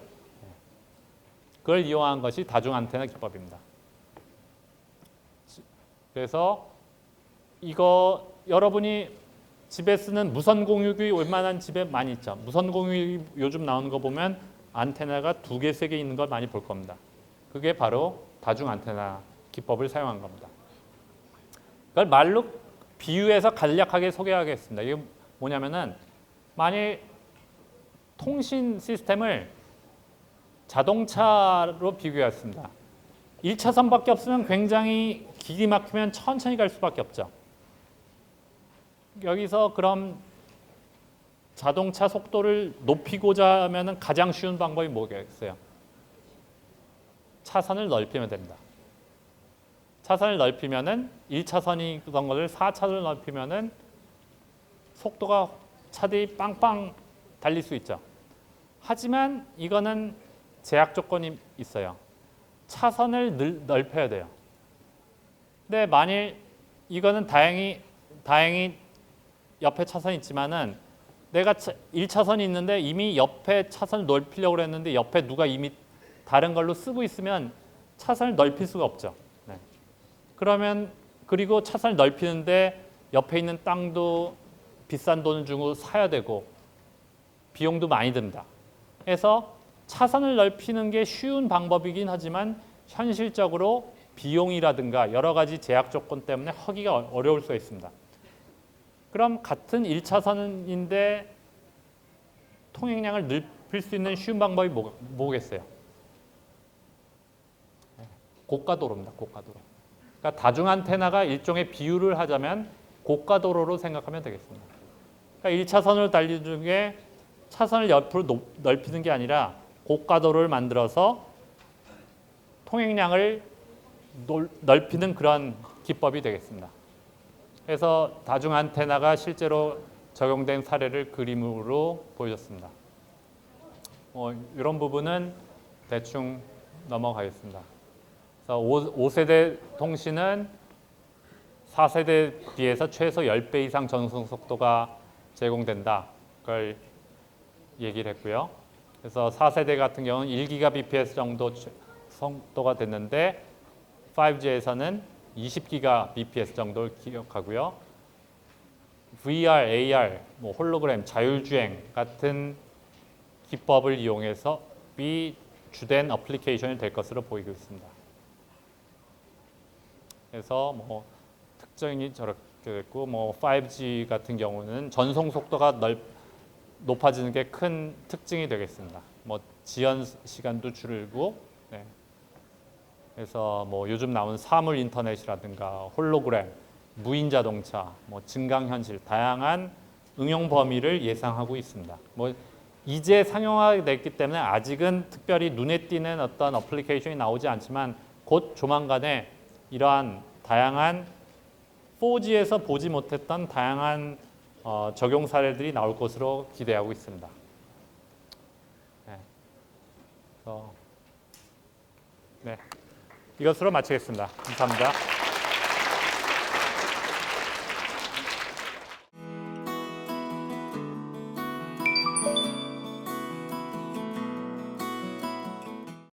그걸 이용한 것이 다중 안테나 기법입니다. 그래서 이거 여러분이 집에 쓰는 무선 공유기 웬만한 집에 많이 있죠. 무선 공유기 요즘 나오는 거 보면 안테나가 2개, 3개 있는 걸 많이 볼 겁니다. 그게 바로 다중 안테나 기법을 사용한 겁니다. 그걸 말로 비유해서 간략하게 소개하겠습니다. 이게 뭐냐면은 만약 통신 시스템을 자동차로 비교했습니다. 1차선밖에 없으면 굉장히 길이 막히면 천천히 갈 수밖에 없죠. 여기서 그럼 자동차 속도를 높이고자 하면 가장 쉬운 방법이 뭐겠어요? 차선을 넓히면 됩니다. 차선을 넓히면은 1차선이던 것을 4차선을 넓히면은 속도가 차들이 빵빵 달릴 수 있죠. 하지만 이거는 제약 조건이 있어요. 차선을 넓혀야 돼요. 근데 만일 이거는 다행히 옆에 차선이 있지만은 내가 1차선이 있는데 이미 옆에 차선을 넓히려고 했는데 옆에 누가 이미 다른 걸로 쓰고 있으면 차선을 넓힐 수가 없죠. 네. 그러면 그리고 차선을 넓히는데 옆에 있는 땅도 비싼 돈을 주고 사야 되고 비용도 많이 듭니다. 그래서 차선을 넓히는 게 쉬운 방법이긴 하지만 현실적으로 비용이라든가 여러 가지 제약 조건 때문에 하기가 어려울 수가 있습니다. 그럼 같은 1차선인데 통행량을 넓힐 수 있는 쉬운 방법이 뭐겠어요? 고가도로입니다. 고가도로. 그러니까 다중 안테나가 일종의 비유를 하자면 고가도로로 생각하면 되겠습니다. 그러니까 1차선으로 달리는 중에 차선을 옆으로 넓히는 게 아니라 고가도를 만들어서 통행량을 넓히는 그런 기법이 되겠습니다. 그래서 다중 안테나가 실제로 적용된 사례를 그림으로 보여줬습니다. 이런 부분은 대충 넘어가겠습니다. 그래서 5세대 통신은 4세대에 비해서 최소 10배 이상 전송 속도가 제공된다. 그걸 얘기를 했고요. 그래서 4세대 같은 경우는 1GBps 정도 속도가 됐는데 5G에서는 20GBps 정도를 기록하고요. VR, AR, 홀로그램, 자율주행 같은 기법을 이용해서 주된 어플리케이션이 될 것으로 보이고 있습니다. 그래서 특징이 저렇게 됐고 5G 같은 경우는 전송 속도가 높아지는 게 큰 특징이 되겠습니다. 지연 시간도 줄고, 네. 그래서 요즘 나온 사물 인터넷이라든가 홀로그램, 무인 자동차, 증강현실 다양한 응용 범위를 예상하고 있습니다. 이제 상용화됐기 때문에 아직은 특별히 눈에 띄는 어떤 어플리케이션이 나오지 않지만 곧 조만간에 이러한 다양한 4G에서 보지 못했던 다양한 적용 사례들이 나올 것으로 기대하고 있습니다. 네. 이것으로 마치겠습니다. 감사합니다.